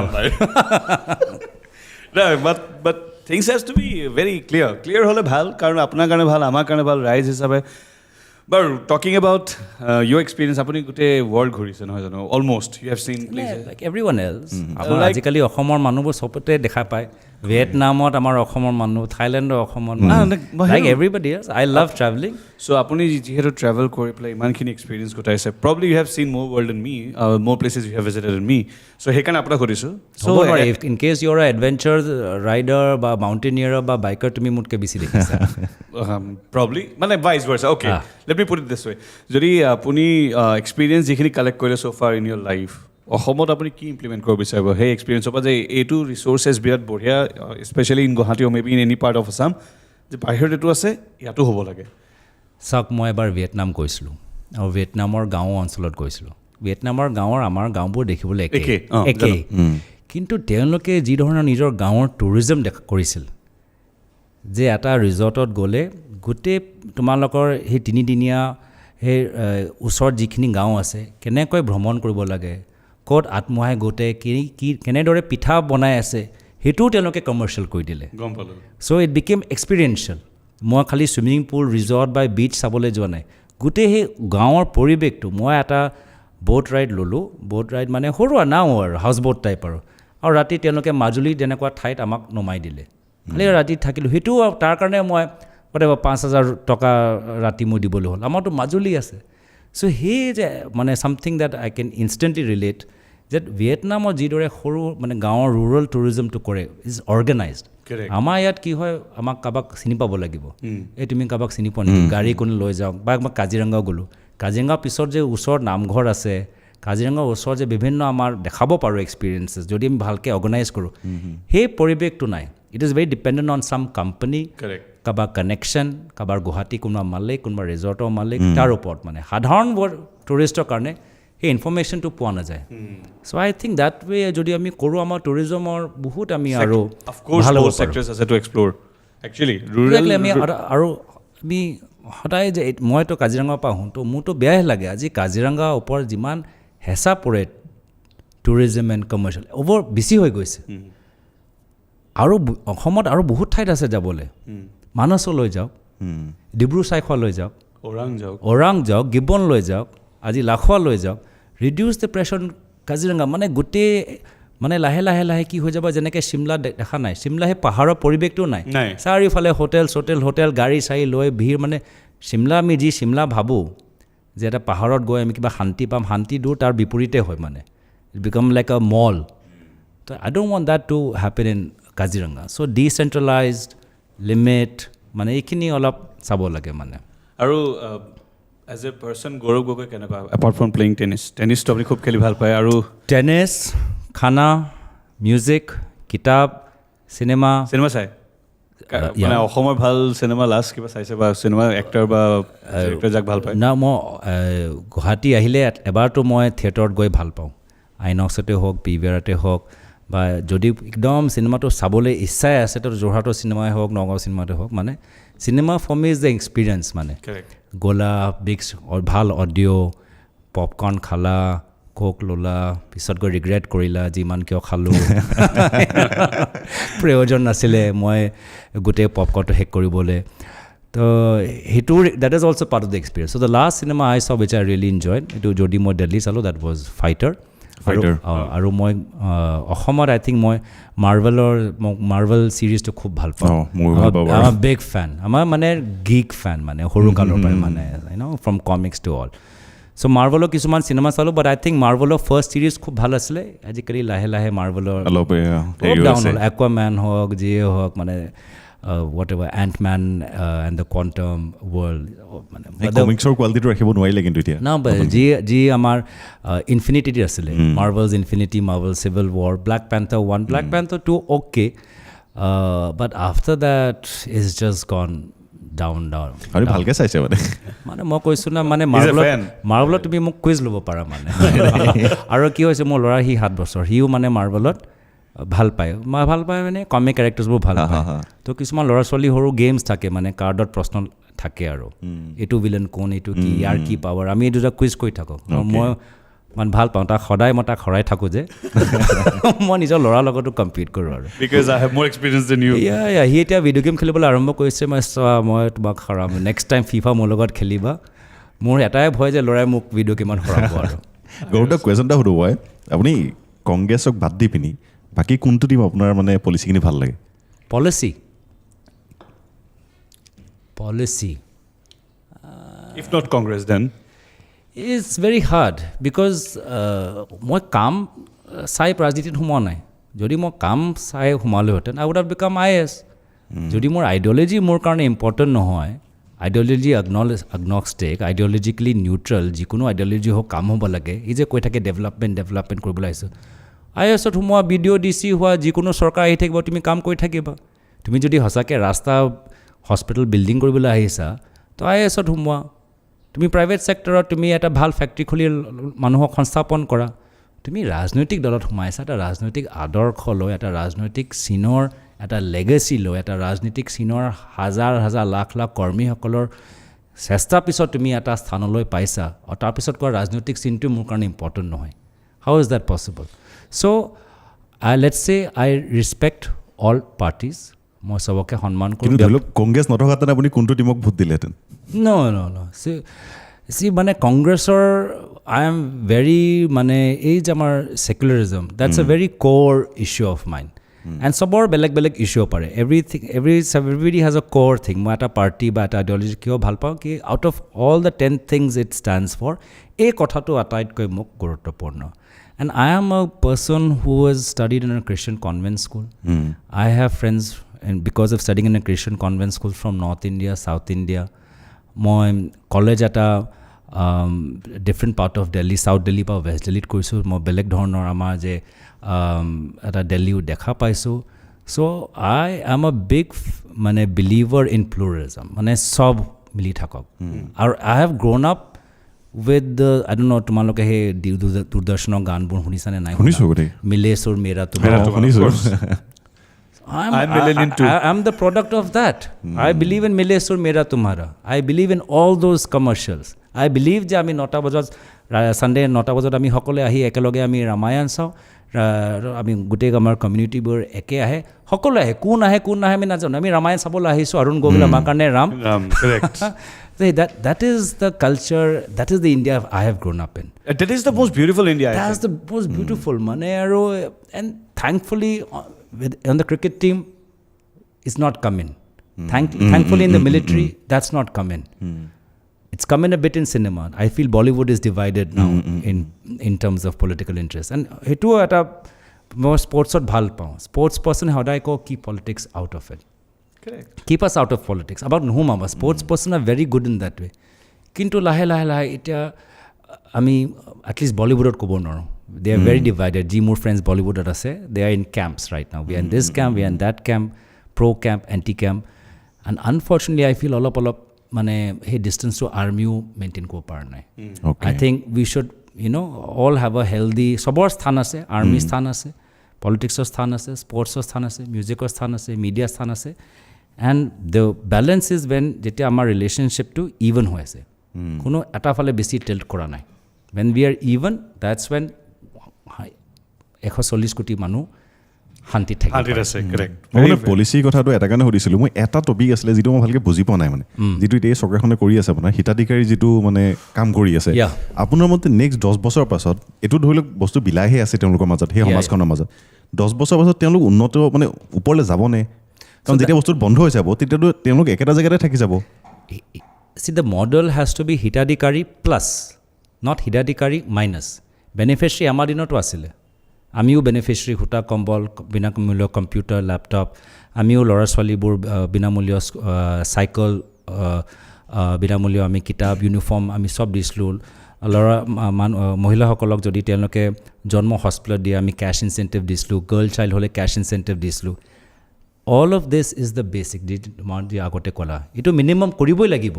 But things has to be very clear হ'লে ভাল, কাৰণ আপোনাৰ কাৰণে ভাল, আমাৰ কাৰণে ভাল, ৰাইজ হিচাপে But talking about your experience, আপুনি গোটেই world ঘূৰিছে নহয় জানো? Almost. You have seen places. Like everyone else. আমাৰ আজিকালি অসমৰ মানুহবোৰ চবতে দেখা পায় ভিয়েটনামত আমাৰ অসমৰ মানুহ থাইলেণ্ডৰ অসমৰ মানুহ like everybody else. I love traveling. So আপুনি যিহেতু travel কৰি পেলাই ইমানখিনি experience গোটাইছে, probably you have seen more world than me, more places you have visited than me. So সেইকাৰণে আপোনাক সুধিছোঁ. So in case you are an adventure rider বা mountaineer বা biker তুমি মোতকৈ বেছি দেখিছা. Probably মানে vice versa. Okay. Let me put it this way. যদি আপুনি experience যিখিনি collect কৰিলে so far in your life, অসমত আপুনি কি ইমপ্লিমেণ্ট কৰিব বিচাৰিব সেই এক্সপিৰিয়েঞ্চৰ পৰা যে এইটো ৰিচোৰ্চেছ বিৰাট বঢ়িয়া specially in Guwahati may be in any part of Assam যে বাহিৰত এইটো আছে ইয়াতো হ'ব লাগে চাওক মই এবাৰ ভিয়েটনাম গৈছিলোঁ আৰু ভিয়েটনামৰ গাঁও অঞ্চলত গৈছিলোঁ ভিয়েটনামৰ গাঁৱৰ আমাৰ গাঁওবোৰ দেখিবলৈ একেই কিন্তু তেওঁলোকে যি ধৰণৰ নিজৰ গাঁৱৰ টুৰিজম কৰিছিল যে এটা ৰিজৰ্টত গ'লে গোটেই তোমালোকৰ সেই তিনিদিনীয়া সেই ওচৰত যিখিনি গাঁও আছে কেনেকৈ ভ্ৰমণ কৰিব লাগে ক'ত আত্মহাই গোটেই কি কেনেদৰে পিঠা বনাই আছে সেইটোও তেওঁলোকে কমাৰ্চিয়েল কৰি দিলে গম পালোঁ চ' ইট বিকেম এক্সপিৰিয়েঞ্চিয়েল মই খালি ছুইমিং পুল ৰিজৰ্ট বা বিচ চাবলৈ যোৱা নাই গোটেই সেই গাঁৱৰ পৰিৱেশটো মই এটা ব'ট ৰাইড ল'লোঁ ব'ট ৰাইড মানে সৰু নাও আৰু হাউচ ব'ট টাইপ আৰু ৰাতি তেওঁলোকে মাজুলী তেনেকুৱা ঠাইত আমাক নমাই দিলে খালি ৰাতি থাকিলোঁ সেইটো তাৰ কাৰণে মই 5,000 টকা ৰাতি মই দিবলৈ হ'ল আমাৰতো মাজুলী আছে চ' সেই যে মানে something that I can instantly relate যে ভিয়েটনামৰ যিদৰে সৰু মানে গাঁৱৰ ৰুৰেল টুৰিজমটো কৰে ইজ অৰ্গেনাইজড আমাৰ ইয়াত কি হয় আমাক কাৰোবাক চিনি পাব লাগিব এই তুমি কাৰোবাক চিনি পোৱা নেকি গাড়ী কোনো লৈ যাওক বা মই কাজিৰঙাও গ'লোঁ কাজিৰঙাৰ পিছত যে ওচৰত নামঘৰ আছে কাজিৰঙাৰ ওচৰত যে বিভিন্ন আমাৰ দেখাব পাৰোঁ এক্সপিৰিয়েঞ্চেছ যদি আমি ভালকৈ অৰ্গেনাইজ কৰোঁ সেই পৰিৱেশটো নাই it is very dependent on চাম কোম্পানী কাৰোবাৰ কানেকশ্যন কাৰোবাৰ গুৱাহাটী কোনোবা মালিক কোনোবা ৰিজৰ্টৰ মালিক তাৰ ওপৰত মানে সাধাৰণ টুৰিষ্টৰ কাৰণে সেই ইনফৰ্মেশ্যনটো পোৱা নাযায় চ' আই থিংক দেট ৱে যদি আমি কৰোঁ আমাৰ টুৰিজমৰ বহুত আমি আৰু ভাল হ'ব আমি আৰু আমি সদায় যে মইতো কাজিৰঙাৰ পৰা আহোঁ তো মোৰতো বেয়াই লাগে আজি কাজিৰঙাৰ ওপৰত যিমান হেঁচা পৰে টুৰিজম এণ্ড কমাৰ্চিয়েল অভাৰ বেছি হৈ গৈছে আৰু অসমত আৰু বহুত ঠাইত আছে যাবলৈ মানসলৈ যাওক ডিব্ৰু চাইখোৱালৈ যাওক ওৰাং যাওক গিবন লৈ যাওক আজি লাখোৱা লৈ যাওক ৰিডিউচ দ্য প্ৰেছাৰ কাজিৰঙা মানে গোটেই মানে লাহে লাহে লাহে কি হৈ যাব যেনেকৈ চিমলা দেখা নাই চিমলা সেই পাহাৰৰ পৰিৱেশটো নাই চাৰিওফালে হোটেল গাড়ী চাৰি লৈ ভিৰ মানে চিমলা আমি যি চিমলা ভাবোঁ যে এটা পাহাৰত গৈ আমি কিবা শান্তি পাম শান্তি দূৰ তাৰ বিপৰীতে হয় মানে it became like a mall তো I don't want that to happen in Kaziranga so' decentralised limit মানে এইখিনি অলপ চাব লাগে মানে আৰু as a person Gaurav Gogoi কেনেকুৱা এপাৰ্ট ফ্ৰম প্লেয়িং টেনিছটো আপুনি খুব খেলি ভাল পায় আৰু টেনিছ খানা মিউজিক কিতাপ চিনেমা চাই মানে অসমৰ ভাল চিনেমা লাষ্ট কিবা চাইছে বা চিনেমা এক্টৰ বা ডিৰেক্টৰ যাক ভাল পায় না মই গুৱাহাটী আহিলে এবাৰতো মই থিয়েটাৰত গৈ ভাল পাওঁ আইনক্সতে হওক পিভিআৰতে হওক বা যদি একদম চিনেমাটো চাবলৈ ইচ্ছাই আছে তো যোৰহাটৰ চিনেমাই হওক নগাঁও চিনেমাতে হওক মানে cinema for me is the experience মানে গ'লা বিক্স ভাল অডিঅ' পপকৰ্ণ খালা কোক ল'লা পিছত গৈ ৰিগ্ৰেট কৰিলা যিমান কিয় খালোঁ প্ৰয়োজন নাছিলে মই গোটেই পপকৰ্ণটো শেষ কৰিবলৈ তো সেইটো that is also' part of the experience so' the last cinema I so wish I really enjoyed এইটো যদি মই দিল্লী চালোঁ দেট ৱাজ ফাইটাৰ আৰু মই অসমত আই থিংক মই মাৰ্ভেল ছিৰিজটো খুব ভাল পাওঁ আমাৰ বিগ ফেন আমাৰ মানে গিক ফেন মানে সৰু কালৰ পৰাই মানে ফ্ৰম কমিক্স টু অল চ' মাৰ্ভেলৰ কিছুমান চিনেমা চালোঁ বাট আই থিংক মাৰ্ভেলৰ ফাৰ্ষ্ট ছিৰিজ খুব ভাল আছিলে আজিকালি লাহে লাহে মাৰ্ভেলৰ ডাউন হ'ল একুৱামেন হওক যিয়ে হওক মানে whatever Ant-Man and the Quantum World মানে কমিক্সৰ কোৱালিটিটো ৰাখিব নোৱাৰিলে কিন্তু এতিয়া না যি আমাৰ ইনফিনিটি আছিলে Marvel's Infinity Marvel Civil War Black Panther 1 Black Panther 2 okay but after that is just gone down আৰু ভালকৈ চাইছে মানে মই কৈছোঁ না মানে মাৰ্ভেলত তুমি মোক কুইজ ল'ব পাৰা মানে আৰু কি হৈছে মোৰ ল'ৰা সি 7 বছৰ সিও মানে মাৰ্ভেলত ভাল পায় মানে কমিক কেৰেক্টাৰ্ছবোৰ ভাল পায় তো কিছুমান ল'ৰা ছোৱালী সৰু গেমছ থাকে মানে কাৰ্ডত প্ৰশ্ন থাকে আৰু এইটো ভিলেন কোন এইটো কি ইয়াৰ কি পাৱাৰ আমি এই দুটা কুইজ কৰি থাকোঁ মই মানে ভাল পাওঁ তাক সদায় মই তাক হৰাই থাকোঁ যে মই নিজৰ ল'ৰাৰ লগতো কম্পিট কৰোঁ আৰু সি এতিয়া ভিডিঅ' গেম খেলিবলৈ আৰম্ভ কৰিছে মই তোমাক হৰাম নেক্সট টাইম ফিফা মোৰ লগত খেলিবা মোৰ এটাই ভয় যে ল'ৰাই মোক ভিডিঅ' কিমান কৰাব আৰু গৌৰৱ কুৱেশ্যন এটা সুধো মই আপুনি কংগ্ৰেছক বাদ দি পিনি বাকী কোনটো টিম আপোনাৰ মানে পলিচিখিনি ভাল লাগে policy If not Congress, then? It's very hard because মই কাম চাই ৰাজনীতিত সোমোৱা নাই যদি মই কাম চাই সোমালোহেঁতেন I would have become IAS যদি মোৰ আইডিঅ'লজি মোৰ কাৰণে ইম্পৰ্টেণ্ট নহয় আইডিঅ'লজি agnostic আইডিঅ'লজিকেলি নিউট্ৰেল যিকোনো আইডিঅ'লজি হওক কাম হ'ব লাগে এই যে কৈ থাকে ডেভেলপমেণ্ট কৰিবলৈ আহিছোঁ IASত সোমোৱা BDO DC হোৱা যিকোনো চৰকাৰ আহি থাকিব তুমি কাম কৰি থাকিবা তুমি যদি সঁচাকৈ ৰাস্তা হস্পিটেল বিল্ডিং কৰিবলৈ আহিছা তো IASত সোমোৱা তুমি প্ৰাইভেট ছেক্টৰত তুমি এটা ভাল ফেক্টৰী খুলি মানুহক সংস্থাপন কৰা তুমি ৰাজনৈতিক দলত সোমাইছা এটা ৰাজনৈতিক আদৰ্শ লৈ এটা ৰাজনৈতিক চিনৰ এটা লেগেচি লৈ এটা ৰাজনৈতিক চিনৰ হাজাৰ হাজাৰ লাখ লাখ কৰ্মীসকলৰ চেষ্টাৰ পিছত তুমি এটা স্থানলৈ পাইছা আৰু তাৰপিছত কোৱা ৰাজনৈতিক চিনটো মোৰ কাৰণে ইম্পৰ্টেণ্ট নহয় how is that possible so' let's say I respect all parties মই চবকে সন্মান কৰোঁ ধৰি লওক কংগ্ৰেছ নথকাহেঁতেন আপুনি কোনটো টিমক ভোট দিলেহেঁতেন No. See, মানে কংগ্ৰেছৰ আই এম ভেৰি মানে এই যে আমাৰ ছেকুলাৰিজম দেটছ এ ভেৰি ক'ৰ ইছ্যু অফ মাইণ্ড এণ্ড চবৰ বেলেগ বেলেগ ইছ্যু পাৰে এভৰিবডি হেজ এ ক'ৰ থিং মই এটা পাৰ্টি বা এটা আইডিঅ'লজি কিয় ভাল পাওঁ কি out of all the 10 things it stands for এই কথাটো আটাইতকৈ মোক গুৰুত্বপূৰ্ণ and I am a person who has studied in a Christian convent school I have friends and because of studying in a Christian convent school from North India, South India, মই college এটা different part of Delhi south Delhi বা west দিল্লীত কৰিছোঁ মই বেলেগ ধৰণৰ আমাৰ যে এটা দিল্লীও দেখা পাইছোঁ so' I am a big মানে বিলিভাৰ ইন প্লুৰেলিজম মানে চব মিলি থাকক আৰু I have grown up with the I don't know' তোমালোকে সেই দূৰদৰ্শনৰ গানবোৰ শুনিছানে নাই মিলে সুৰ মেৰা তোমাৰ I'm the product of that. I believe in Mile Sur Mera Tumhara. I believe in all those commercials. I believe যে আমি 9টা বজাত সানডে 9টা বজাত আমি সকলোৱে আহি একেলগে আমি ৰামায়ণ চাওঁ আমি গোটেই আমাৰ কমিউনিটিবোৰ একে আহে সকলো আহে কোন নাহে আমি নাজানো আমি ৰামায়ণ চাবলৈ আহিছোঁ অৰুণ গগৈ আমাৰ কাৰণে Ram that is the culture that is the India I have grown up in that is the most beautiful India that's the most beautiful মানে আৰু and thankfully on the cricket team it's not coming thankfully in the military that's not coming it's coming a bit in cinema I feel Bollywood is divided now in terms of political interest and hetu eta more sports ot bhal pao sports person hodai ko keep politics out of it correct keep us out of politics about whom our sports person are very good in that way kintu lahe eta ami at least Bollywood ot kobo noro they are very divided ji more friends Bollywood ot ase they are in camps right now we are in this camp we are in that camp pro camp anti camp and unfortunately I feel all up মানে সেই distance to army maintain কৰিব পৰা নাই I think we should all have a healthy সবৰ স্থান আছে army স্থান আছে politicsৰ স্থান আছে sportsৰ স্থান আছে musicৰ স্থান আছে media স্থান আছে and the balance is when যেতিয়া আমাৰ relationship to even হৈ আছে কোনো এটা ফালে বেছি tilt কৰা নাই when we are even that's when 140 কোটি মানুহ শান্তি থাকে আছে কাৰেক্ট মই পলিচি কথাটো এটা কাৰণে সুধিছিলোঁ মই এটা টপিক আছিলে যিটো মই ভালকৈ বুজি পোৱা নাই মানে যিটো এতিয়া চৰকাৰখনে কৰি আছে আপোনাৰ হিতাধিকাৰী যিটো মানে কাম কৰি আছে আপোনাৰ মতে নেক্সট 10 বছৰৰ পাছত এইটো ধৰি লওক বস্তু বিলাইহে আছে তেওঁলোকৰ মাজত সেই সমাজখনৰ মাজত 10 বছৰ পাছত তেওঁলোক উন্নত মানে ওপৰলৈ যাবনে কাৰণ যেতিয়া বস্তুটো বন্ধ হৈ যাব তেতিয়াতো তেওঁলোক একেটা জেগাতে থাকি যাব see the model has to be হিতাধিকাৰী plus not হিতাধিকাৰী minus beneficiary আমাৰ দিনতো আছিলে আমিও বেনিফিচিয়াৰী সূতা কম্বল বিনামূল্য কম্পিউটাৰ লেপটপ আমিও ল'ৰা ছোৱালীবোৰ বিনামূল্য চাইকেল বিনামূল্য আমি কিতাপ ইউনিফৰ্ম আমি চব দিছিলোঁ ল'ৰা মহিলাসকলক যদি তেওঁলোকে জন্ম হস্পিটেলত দিয়ে আমি কেছ ইনচেণ্টিভ দিছিলোঁ গাৰ্ল চাইল্ড হ'লে কেছ ইনচেণ্টিভ দিছিলোঁ all of this is the basic তোমাৰ যি আগতে ক'লা এইটো মিনিমাম কৰিবই লাগিব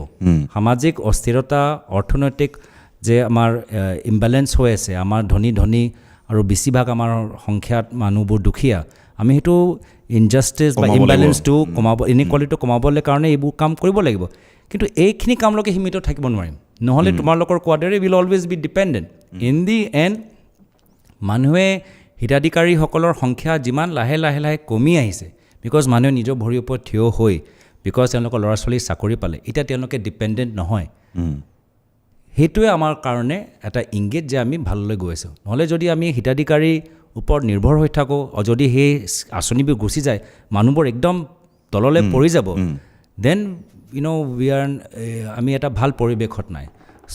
সামাজিক অস্থিৰতা অৰ্থনৈতিক যে আমাৰ ইম্বেলেঞ্চ হৈ আছে আমাৰ ধনী আৰু বেছিভাগ আমাৰ সংখ্যাত মানুহবোৰ দুখীয়া আমি সেইটো ইনজাষ্টিছ বা ইম্বেলেঞ্চটো কমাব ইনইকুৱালিটিটো কমাবলৈ কাৰণে এইবোৰ কাম কৰিব লাগিব কিন্তু এইখিনি কামলৈকে সীমিত থাকিব নোৱাৰিম নহ'লে তোমালোকৰ কোৱাদৰে will always be dependent in the end মানুহে হিতাধিকাৰীসকলৰ সংখ্যা যিমান লাহে কমি আহিছে বিকজ মানুহে নিজৰ ভৰিৰ ওপৰত থিয় হৈ বিকজ তেওঁলোকৰ ল'ৰা ছোৱালী চাকৰি পালে এতিয়া তেওঁলোকে ডিপেণ্ডেণ্ট নহয় সেইটোৱে আমাৰ কাৰণে এটা ইংগিত যে আমি ভাললৈ গৈ আছোঁ। নহ'লে যদি আমি হিতাধিকাৰীৰ ওপৰত নিৰ্ভৰ হৈ থাকোঁ আৰু যদি সেই আঁচনিবোৰ গুচি যায় মানুহবোৰ একদম তললৈ পৰি যাব, দেন আমি এটা ভাল পৰিৱেশত নাই।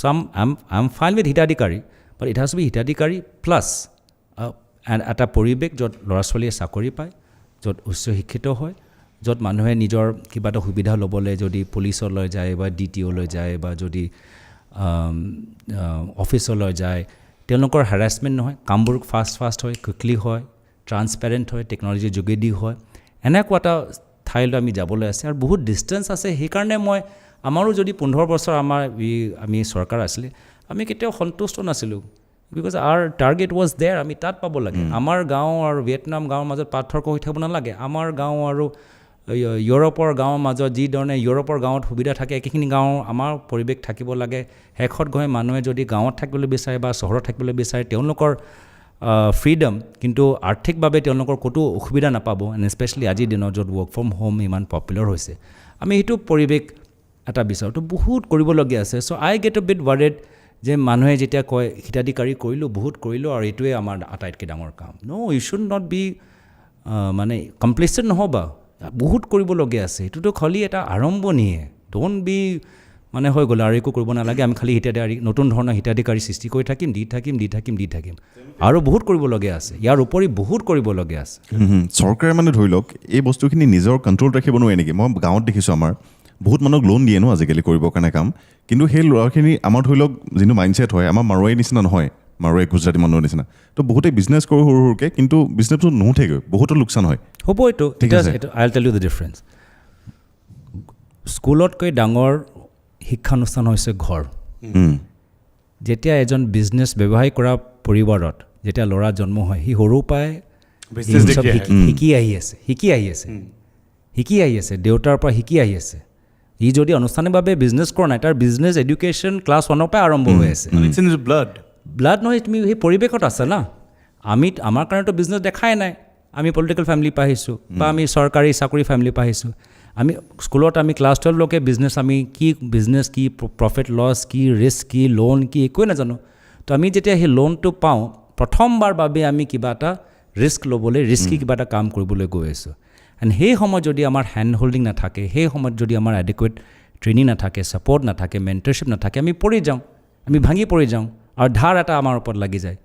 চ' আই এম ফাইন উইথ হিতাধিকাৰী, বাট ইট হাজ টু বি হিতাধিকাৰী প্লাছ এটা পৰিৱেশ য'ত ল'ৰা ছোৱালীয়ে চাকৰি পায়, য'ত উচ্চ শিক্ষিত হয়, য'ত মানুহে নিজৰ কিবা এটা সুবিধা ল'বলৈ যদি পুলিচলৈ যায় বা DTOলৈ যায় বা যদি অফিচলৈ যায়, তেওঁলোকৰ হেৰাছমেণ্ট নহয়, কামবোৰ ফাষ্ট হয়, কুইকলি হয়, ট্ৰান্সপেৰেণ্ট হয়, টেকন'লজিৰ যোগেদি হয়। এনেকুৱা এটা ঠাইলৈ আমি যাবলৈ আছে আৰু বহুত ডিষ্টেঞ্চ আছে। সেইকাৰণে আমাৰো যদি 15 বছৰ আমি চৰকাৰ আছিলে, আমি কেতিয়াও সন্তুষ্ট নাছিলোঁ, because our target was there, আমি তাত পাব লাগে। আমাৰ গাঁও আৰু ভিয়েটনাম গাঁৱৰ মাজত পাৰ্থক্য হৈ থাকিব নালাগে। আমাৰ গাঁও আৰু ইউৰোপৰ গাঁৱৰ মাজত যিধৰণে ইউৰোপৰ গাঁৱত সুবিধা থাকে, একেখিনি গাঁৱৰ আমাৰ পৰিৱেশ থাকিব লাগে। শেষত গৈ মানুহে যদি গাঁৱত থাকিবলৈ বিচাৰে বা চহৰত থাকিবলৈ বিচাৰে, তেওঁলোকৰ ফ্ৰীডম, কিন্তু আৰ্থিকভাৱে তেওঁলোকৰ ক'তো অসুবিধা নাপাব। এণ্ড স্পেচিয়েলি আজিৰ দিনত য'ত ৱৰ্ক ফ্ৰম হোম ইমান পপুলাৰ হৈছে, আমি সেইটো পৰিৱেশ এটা বিচাৰোঁ। তো বহুত কৰিবলগীয়া আছে। চ' আই গেট এ বিট ৱাৰিড যে মানুহে যেতিয়া কয় হিতাধিকাৰী কৰিলোঁ, বহুত কৰিলোঁ আৰু এইটোৱে আমাৰ আটাইতকৈ ডাঙৰ কাম। ইউ শুড নট বি মানে কমপ্লিচেণ্ট নহ'বা, বহুত কৰিবলগীয়া আছে। এইটোতো খালি এটা আৰম্ভণিহে। ড'ণ্ট বি মানে হৈ গ'ল আৰু একো কৰিব নালাগে, আমি খালি হিতাধিকাৰী নতুন ধৰণৰ হিতাধিকাৰী সৃষ্টি কৰি থাকিম, দি থাকিম আৰু বহুত কৰিবলগীয়া আছে। ইয়াৰ উপৰি বহুত কৰিবলগীয়া আছে। চৰকাৰে মানে ধৰি লওক এই বস্তুখিনি নিজৰ কণ্ট্ৰল ৰাখিব নোৱাৰে নেকি? মই গাঁৱত দেখিছোঁ আমাৰ বহুত মানুহক লোন দিয়ে আজিকালি কৰিবৰ কাৰণে কাম, কিন্তু সেই ল'ৰাখিনি আমাৰ ধৰি লওক যিটো মাইণ্ডছেট হয়, আমাৰ মাৰোৱাৰী নিচিনা নহয়, মাৰোৱাৰী গুজৰাটী মানুহৰ নিচিনা। তো বহুতে বিজনেছ কৰোঁ সৰুকৈ, কিন্তু বিজনেছটো নুঠেগৈ, বহুতো লোকচান হয়। হ'ব এইটো I tell you the difference. স্কুলতকৈ ডাঙৰ শিক্ষানুষ্ঠান হৈছে ঘৰ। যেতিয়া এজন বিজনেছ ব্যৱসায় কৰা পৰিবাৰত যেতিয়া ল'ৰা জন্ম হয়, সি সৰুৰ পৰাই শিকি আহি আছে, দেউতাৰ পৰা শিকি আহি আছে। ই যদি আনুষ্ঠানিকভাৱে বিজনেছ কৰা নাই, তাৰ বিজনেছ এডুকেশ্যন ক্লাছ 1ৰ পৰাই আৰম্ভ হৈ আছে। ব্লাড নহয়, তুমি সেই পৰিৱেশত আছে না। আমাৰ কাৰণেতো বিজনেছ দেখাই নাই। আমি পলিটিকেল ফেমিলি পৰা আহিছোঁ বা আমি চৰকাৰী চাকৰি ফেমিলি পৰা আহিছোঁ। আমি স্কুলত আমি ক্লাছ 12লৈকে বিজনেছ, আমি কি বিজনেছ কি, প্ৰফিট লছ কি, ৰিস্ক কি, লোন কি, একোৱে নাজানো। তো আমি যেতিয়া সেই লোনটো পাওঁ, প্ৰথমবাৰ বাবে আমি কিবা এটা ৰিস্ক ল'বলৈ, ৰিস্কি কিবা এটা কাম কৰিবলৈ গৈ আছোঁ। এণ্ড সেই সময়ত যদি আমাৰ হেণ্ড হোল্ডিং নাথাকে, সেই সময়ত যদি আমাৰ এডিকুৱেট ট্ৰেইনিং নাথাকে, ছাপৰ্ট নাথাকে, মেণ্টৰশ্বিপ নাথাকে, আমি পৰি যাওঁ, আমি ভাঙি পৰি যাওঁ আৰু ধাৰ এটা আমাৰ ওপৰত লাগি যায়।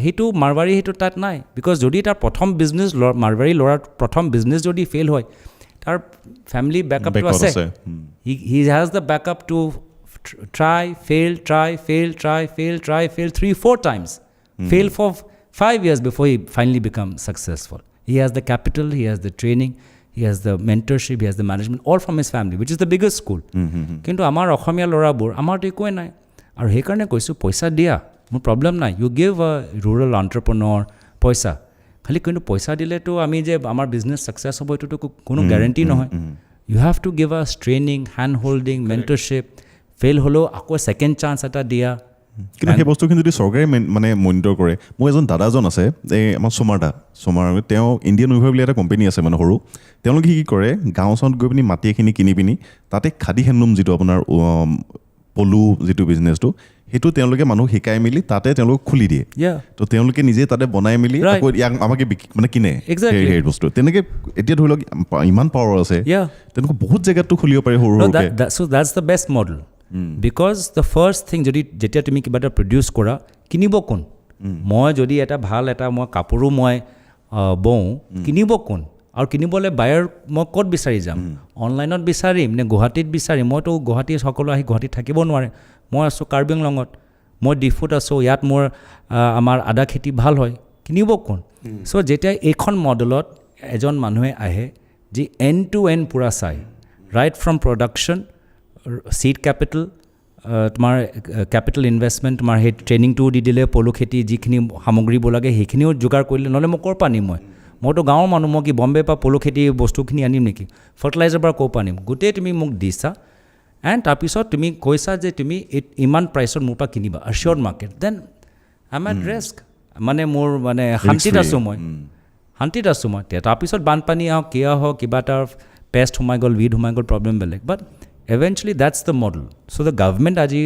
সেইটো মাৰৱাৰী সেইটো তাত নাই। বিকজ যদি তাৰ প্ৰথম বিজনেছ, মাৰৱাৰী ল'ৰাৰ প্ৰথম বিজনেছ যদি ফেইল হয়, তাৰ ফেমিলি বেকআপটো আছে। He has the backup to try, fail 3-4 times, fail for 5 years before he finally becomes successful. He has the capital, he has the training, he has the mentorship, he has the management, all from his family, which is the biggest school. কিন্তু আমাৰ অসমীয়া ল'ৰাবোৰ, আমাৰতো একোৱে নাই। আৰু সেইকাৰণে কৈছোঁ, পইচা দিয়া, মোৰ প্ৰব্লেম নাই। ইউ গিভ আ ৰুৰেল এণ্টাৰপ্ৰনৰ পইচা, খালি কিন্তু পইচা দিলেতো আমি যে আমাৰ বিজনেছ ছাকচেছ হ'ব এইটোতো কোনো গেৰেণ্টি নহয়। ইউ হেভ টু গিভ আছ training, hand holding, mentorship. Fail হ'লেও আকৌ ছেকেণ্ড চান্স এটা দিয়া। কিন্তু সেই বস্তুখিনি যদি চৰকাৰে মানে মনিটৰ কৰে, মোৰ এজন দাদাজন আছে, এই আমাৰ চমাৰ, তেওঁ ইণ্ডিয়ান উইভাৰ বুলি এটা কোম্পানী আছে মানে সৰু। তেওঁলোকে কি কৰে, গাঁও চাওঁত গৈ পিনি মাটি এখিনি কিনি পিনি তাতে খাদী হেণ্ডলুম যিটো আপোনাৰ পলু যিটো বিজনেছটো, সেইটো তেওঁলোকে মানুহক শিকাই মেলি তাতে তেওঁলোকক খুলি দিয়ে। তো তেওঁলোকে নিজে তাতে বনাই মেলি আকৌ আমাকে মানে কিনে সেই বস্তু। তেনেকৈ এতিয়া ধৰি লওক ইমান পাৱাৰ আছে, তেনেকুৱা বহুত জেগাততো খুলিব পাৰি সৰু সৰুকৈ। So' that's the best model. Because the first thing, যেতিয়া তুমি কিবা এটা প্ৰডিউচ কৰা, কিনিব কোন? মই যদি মই কাপোৰো মই বওঁ, কিনিব কোন? আৰু কিনিবলৈ বায়াৰ মই ক'ত বিচাৰি যাম? অনলাইনত বিচাৰিম নে গুৱাহাটীত বিচাৰিম? মইতো গুৱাহাটীত সকলো আহি গুৱাহাটীত থাকিব নোৱাৰে। মই আছোঁ কাৰ্বি আংলঙত, মই ডিফুত আছোঁ, ইয়াত আমাৰ আদা খেতি ভাল হয়, কিনিব কোন? চ' যেতিয়া এইখন মডেলত এজন মানুহে আহে যি এণ্ড টু এণ্ড পূৰা চাই, right from production, seed capital, তোমাৰ কেপিটেল ইনভেষ্টমেণ্ট, তোমাৰ সেই ট্ৰেইনিংটোও দি দিলে, পলু খেতি যিখিনি সামগ্ৰীবোৰ লাগে সেইখিনিও যোগাৰ কৰিলে। নহ'লে মই ক'ৰ পৰা আনিম? মইতো গাঁৱৰ মানুহ, মই কি বম্বে পৰা পলু খেতি বস্তুখিনি আনিম নেকি? ফাৰ্টিলাইজাৰ পৰা ক'ৰ পৰা আনিম? গোটেই তুমি মোক দিছা, এণ্ড তাৰপিছত তুমি কৈছা যে তুমি ইমান প্ৰাইচত মোৰ পৰা কিনিবা, assured market, then I am at risk. মানে মোৰ শান্তিত আছোঁ মই। তাৰপিছত বানপানী আহক, কিয় হওক, কিবা এটা পেষ্ট সোমাই গ'ল, উইড সোমাই গ'ল, প্ৰব্লেম বেলেগ। বাট eventually that's the model. So the government আজি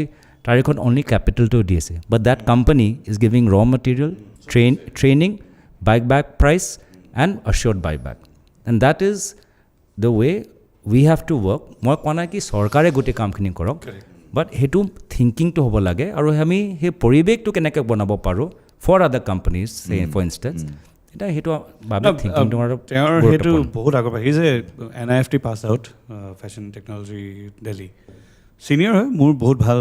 তাৰ এখন অনলি কেপিটেলটো দি আছে but that company is giving raw material training buyback price and assured buyback and that is the way we have to work মই কোৱা নাই কি চৰকাৰে গোটেই কামখিনি কৰক বাট সেইটো থিংকিংটো হ'ব লাগে আৰু আমি সেই পৰিৱেশটো কেনেকৈ বনাব পাৰোঁ ফৰ আদাৰ কোম্পানীজ ফৰ ইনষ্টেঞ্চ এটা সেইটো ভাবি থিংকিংটো তেওঁৰ সেইটো বহুত আগৰ পৰা যে NIFT pass out fashion technology Delhi senior হয় মোৰ বহুত ভাল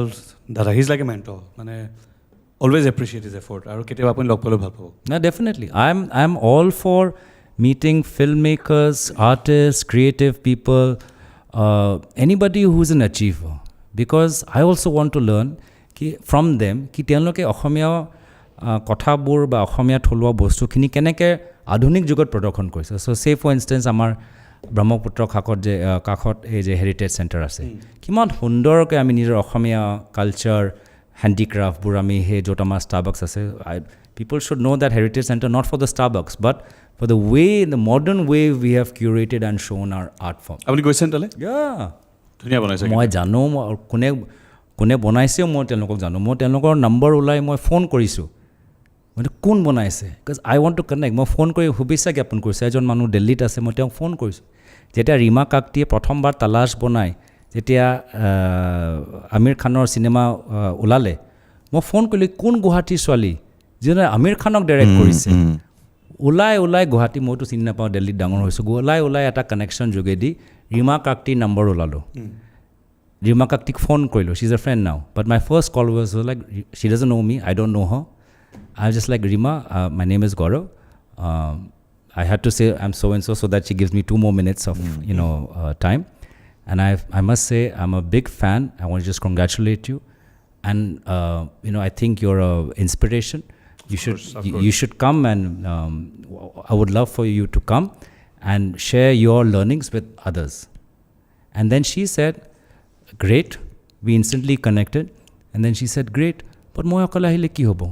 দাদা হিজ লাইক এ মেণ্টৰ মানে অলৱেজ এপ্ৰিচিয়েট হিজ এফৰ্ট আৰু কেতিয়াবা আপুনি লগ পালেও ভাল পাব definitely I am all for meeting filmmakers artists creative people anybody who is an achiever because I also want to learn ki from them ki তেওঁলোকে অসমীয়া কথাবোৰ বা অসমীয়া থলুৱা বস্তুখিনি কেনেকৈ আধুনিক যুগত প্ৰদৰ্শন কৰিছে চ' চে ফৰ ইনষ্টেঞ্চ আমাৰ ব্ৰহ্মপুত্ৰ কাষত এই যে হেৰিটেজ চেণ্টাৰ আছে কিমান সুন্দৰকৈ আমি নিজৰ অসমীয়া কালচাৰ হেণ্ডিক্ৰাফ্টবোৰ আমি সেই য'ত আমাৰ ষ্টাৰবাক্স আছে people should know that heritage center not for the Starbucks but for the way the modern way we have curated and shown our art form আপুনি গৈছেন তালে ধুনীয়া বনাইছে মই জানো কোনে বনাইছে মই তেওঁলোকক জানো মই তেওঁলোকৰ নম্বৰ ওলাই মই ফোন কৰিছোঁ মানে কোন বনাইছে because I want to connect মই ফোন কৰি শুভেচ্ছা জ্ঞাপন কৰিছোঁ এজন মানুহ দিল্লীত আছে মই তেওঁক ফোন কৰিছোঁ যেতিয়া ৰীমা কাকতিয়ে প্ৰথমবাৰ তালাশ বনাই যেতিয়া আমিৰ খানৰ চিনেমা ওলালে মই ফোন কৰিলোঁ কোন গুৱাহাটীৰ ছোৱালী যিজনে আমিৰ খানক ডাইৰেক্ট কৰিছে ওলাই গুৱাহাটী মইতো চিনি নাপাওঁ দিল্লীত ডাঙৰ হৈছোঁ ওলাই এটা কানেকশ্যন যোগেদি ৰীমা কাকতিৰ নম্বৰ ওলালোঁ ৰীমা কাকতিক ফোন কৰিলোঁ শ্বি is a friend now but my first call was like she doesn't know me I don't know her I was just like, Rima, my name is Gaurav. I had to say I'm so-and-so so that she gives me 2 more minutes of, time. And I must say I'm a big fan. I want to just congratulate you. And, I think you're an inspiration. You should come and I would love for you to come and share your learnings with others. And then she said, great. We instantly connected. And then she said, great. But moi akala ahile ki hobo?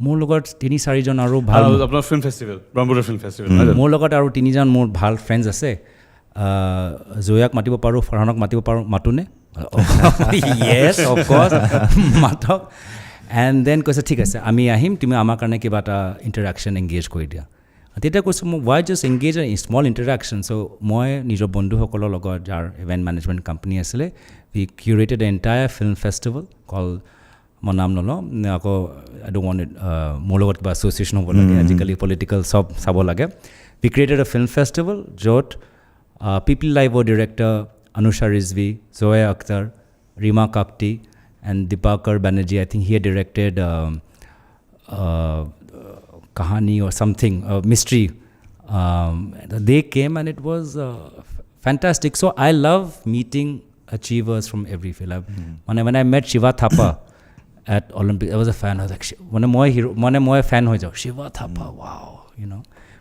মোৰ লগত 3-4জন আৰু ভাল আপোনাৰ film festival Brahmaputra film festival মোৰ লগত আৰু 3জন মোৰ ভাল ফ্ৰেণ্ডছ আছে জয়াক মাতিব পাৰোঁ ফৰহানক মাতিব পাৰোঁ মাতোনে য়েছ অফক'ৰ্ছ মাতক এণ্ড দেন কৈছে ঠিক আছে আমি আহিম তুমি আমাৰ কাৰণে কিবা এটা ইণ্টাৰেকশ্যন এংগেজ কৰি দিয়া তেতিয়া কৈছোঁ মোক why just engage small interaction so' মই নিজৰ বন্ধুসকলৰ লগত যাৰ ইভেণ্ট মেনেজমেণ্ট কোম্পানী আছিলে we curated a entire film festival called মই নাম নলওঁ আকৌ আই ডোণ্ট ৱান্ট ইট মোৰ লগত কিবা এছ'চিয়েশ্যন হ'ব লাগে আজিকালি পলিটিকেল চব চাব লাগে we created a film festival য'ত পিপল লাইভৰ director Anusha Rizvi Zoya Akhtar Reema Kagti and Dibakar Banerjee I think he had directed kahani or something mystery they came and it was fantastic so I love meeting achievers from every field when I met Shiva Thapa at Olympic I was a fan I was like when moi fan ho jao Shiva Thapa wow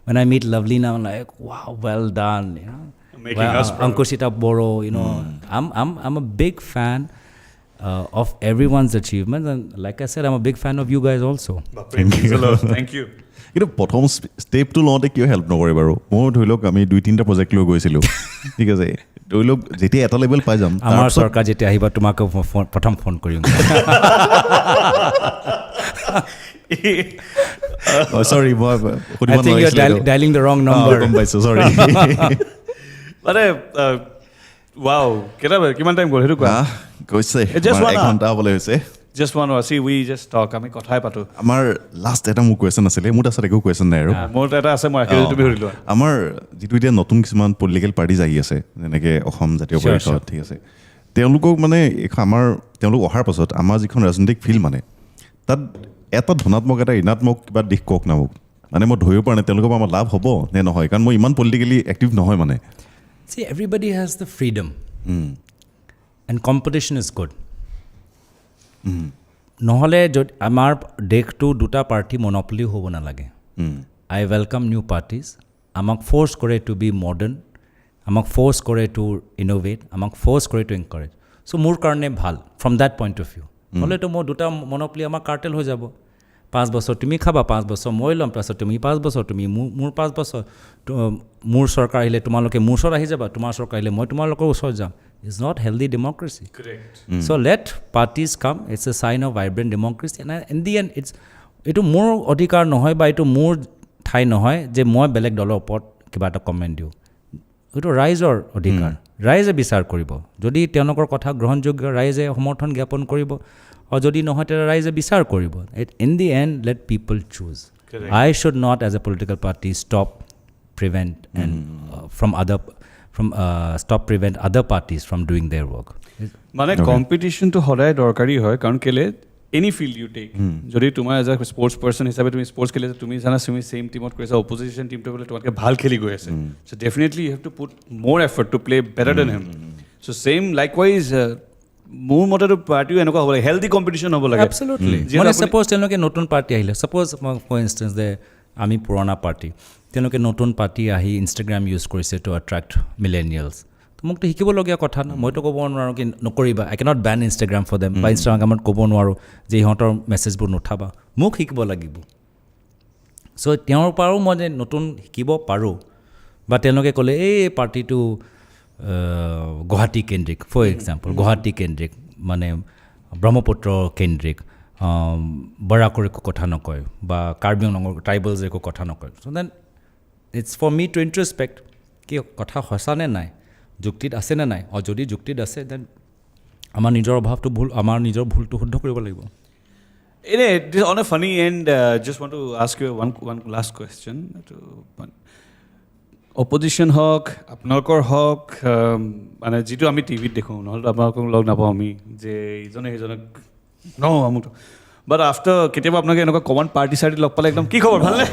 when I meet Lovelina I'm like wow well done making us proud Ankushita Boro I'm a big fan of everyone's achievements and like I said I'm a big fan of you guys also thank you কিন্তু প্ৰথম ষ্টেপটো লওঁতে কিয় help নকৰে বাৰু মই ধৰি লওক আমি 2-3টা প্ৰজেক্ট লৈ গৈছিলোঁ ঠিক আছে ধৰি লওক যেতিয়া এটা লেভেল পাই যাম আমাৰ চৰকাৰ যেতিয়া আহিবা তোমাকে প্ৰথম ফোন কৰিম চৰি মই I think you're dialing the wrong number গম পাইছোঁ চৰি মানে ৱাও কিমান টাইম গ'ল সেইটো কোৱা কৈছে 1 ঘণ্টা হ'বলৈ হৈছে just want to see we just talk আমি কথাই পাতো আমাৰ লাষ্ট এটা মোৰ কোৱেশ্যন আছিলে মোৰ তাত একো কোৱেশ্যন নাই আৰু মোৰ এটা আছে মই আখৰি তুমি ধৰি লোৱা আমাৰ যিটো এতিয়া নতুন কিছুমান পলিটিকেল পাৰ্টিজ আহি আছে যেনেকৈ অসম জাতীয় পৰিষদ ঠিক আছে তেওঁলোকক মানে তেওঁলোক অহাৰ পাছত আমাৰ যিখন ৰাজনৈতিক ফিল্ড মানে তাত এটা ধনাত্মক এটা ঋণাত্মক কিবা দিশ কওক না মোক মানে মই ধৰিব পৰা নাই তেওঁলোকৰ পৰা আমাৰ লাভ হ'ব নে নহয় কাৰণ মই ইমান পলিটিকেলি এক্টিভ নহয় মানে see everybody has the freedom and competition is good নহ'লে যদি আমাৰ দেশটো 2টা পাৰ্টি মনপলি হ'ব নালাগে আই ৱেলকাম নিউ পাৰ্টিজ আমাক ফ'ৰ্চ কৰে টু বি মডাৰ্ণ আমাক ফ'ৰ্চ কৰে টু ইন'ভেট আমাক ফ'ৰ্চ কৰে টু এনকাৰেজ চ' মোৰ কাৰণে ভাল from that point of view নহ'লেতো মই 2টা মনপলি আমাৰ কাৰ্টেল হৈ যাব 5 বছৰ তুমি খাবা 5 বছৰ মই ল'ম পাছত তুমি 5 বছৰ তুমি মোৰ 5 বছৰ মোৰ চৰকাৰ আহিলে তোমালোকে মোৰ ওচৰত আহি যাবা তোমাৰ চৰকাৰ আহিলে মই তোমালোকৰ ওচৰত যাম is not healthy democracy. Correct. So let parties come. It's a sign of vibrant democracy. And in the end, এইটো মোৰ অধিকাৰ নহয় বা এইটো মোৰ ঠাই নহয় যে মই বেলেগ দলৰ ওপৰত কিবা এটা কমেণ্ট দিওঁ এইটো ৰাইজৰ অধিকাৰ ৰাইজে বিচাৰ কৰিব যদি তেওঁলোকৰ কথা গ্ৰহণযোগ্য ৰাইজে সমৰ্থন জ্ঞাপন কৰিব আৰু যদি নহয় তেতিয়া ৰাইজে বিচাৰ কৰিব in the and late people choose I should not as a political party prevent other parties from doing their work. মানে কম্পিটিশনটো সদায় দৰকাৰী হয় কাৰণ কেলে এনি ফিল্ড ইউ টেক যদি তোমাৰ এজ এ স্পৰ্টছ পাৰ্চন হিচাপে তুমি স্পৰ্টছ খেলি তুমি জানা তুমি চেম টিমত কৰিছা অপজিশ্যন টিমটো বোলে তোমাতকৈ ভাল খেলি গৈ আছে so' definitely you have to put মোৰ effort to play better than him so' same likewise মোৰ মতেতো পাৰ্টিও এনেকুৱা হ'ব লাগে হেল্ডি কম্পিটিশ্যন হ'ব লাগে Absolutely. মানে ছাপ'জ তেওঁলোকে নতুন পাৰ্টি আহিলে ছাপ'জ ফৰ ইনষ্টেঞ্চ যে আমি পুৰণা পাৰ্টি তেওঁলোকে নতুন পাৰ্টি আহি ইনষ্টাগ্ৰাম ইউজ কৰিছে টু এট্ৰেক্ট মিলেনিয়েলছ মোকতো শিকিবলগীয়া কথা ন মইতো ক'ব নোৱাৰোঁ কি নকৰিবা I cannot ban Instagram for them বা ইনষ্টাগ্ৰামত ক'ব নোৱাৰোঁ যে ইহঁতৰ মেছেজবোৰ নুঠাবা মোক শিকিব লাগিব চ' তেওঁৰ পৰাও মই যে নতুন শিকিব পাৰোঁ বা তেওঁলোকে ক'লে এই পাৰ্টিটো গুৱাহাটী কেন্দ্ৰিক ফৰ এক্সাম্পল গুৱাহাটী কেন্দ্ৰিক মানে ব্ৰহ্মপুত্ৰ কেন্দ্ৰিক বৰাকৰ একো কথা নকয় বা কাৰ্বি আংলঙৰ ট্ৰাইবেলছ একো কথা নকয় so' then it's for me to introspect কি কথা সঁচা নে নাই যুক্তিত আছে নে নাই আৰু যদি যুক্তিত আছে দেন আমাৰ নিজৰ অভাৱটো ভুল আমাৰ নিজৰ ভুলটো শুদ্ধ কৰিব লাগিব On a funny end, just want to ask you one last question. Opposition হওক আপোনালোকৰ হওক মানে যিটো আমি টিভিত দেখোঁ নহ'লে আপোনালোকক লগ নাপাওঁ আমি যে ইজনে সিজনক আমুক বাট আফটাৰ কেতিয়াবা আপোনালোকে এনেকুৱা কমন পাৰ্টি চাৰ্টি লগ পালে একদম কি খবৰ ভালনে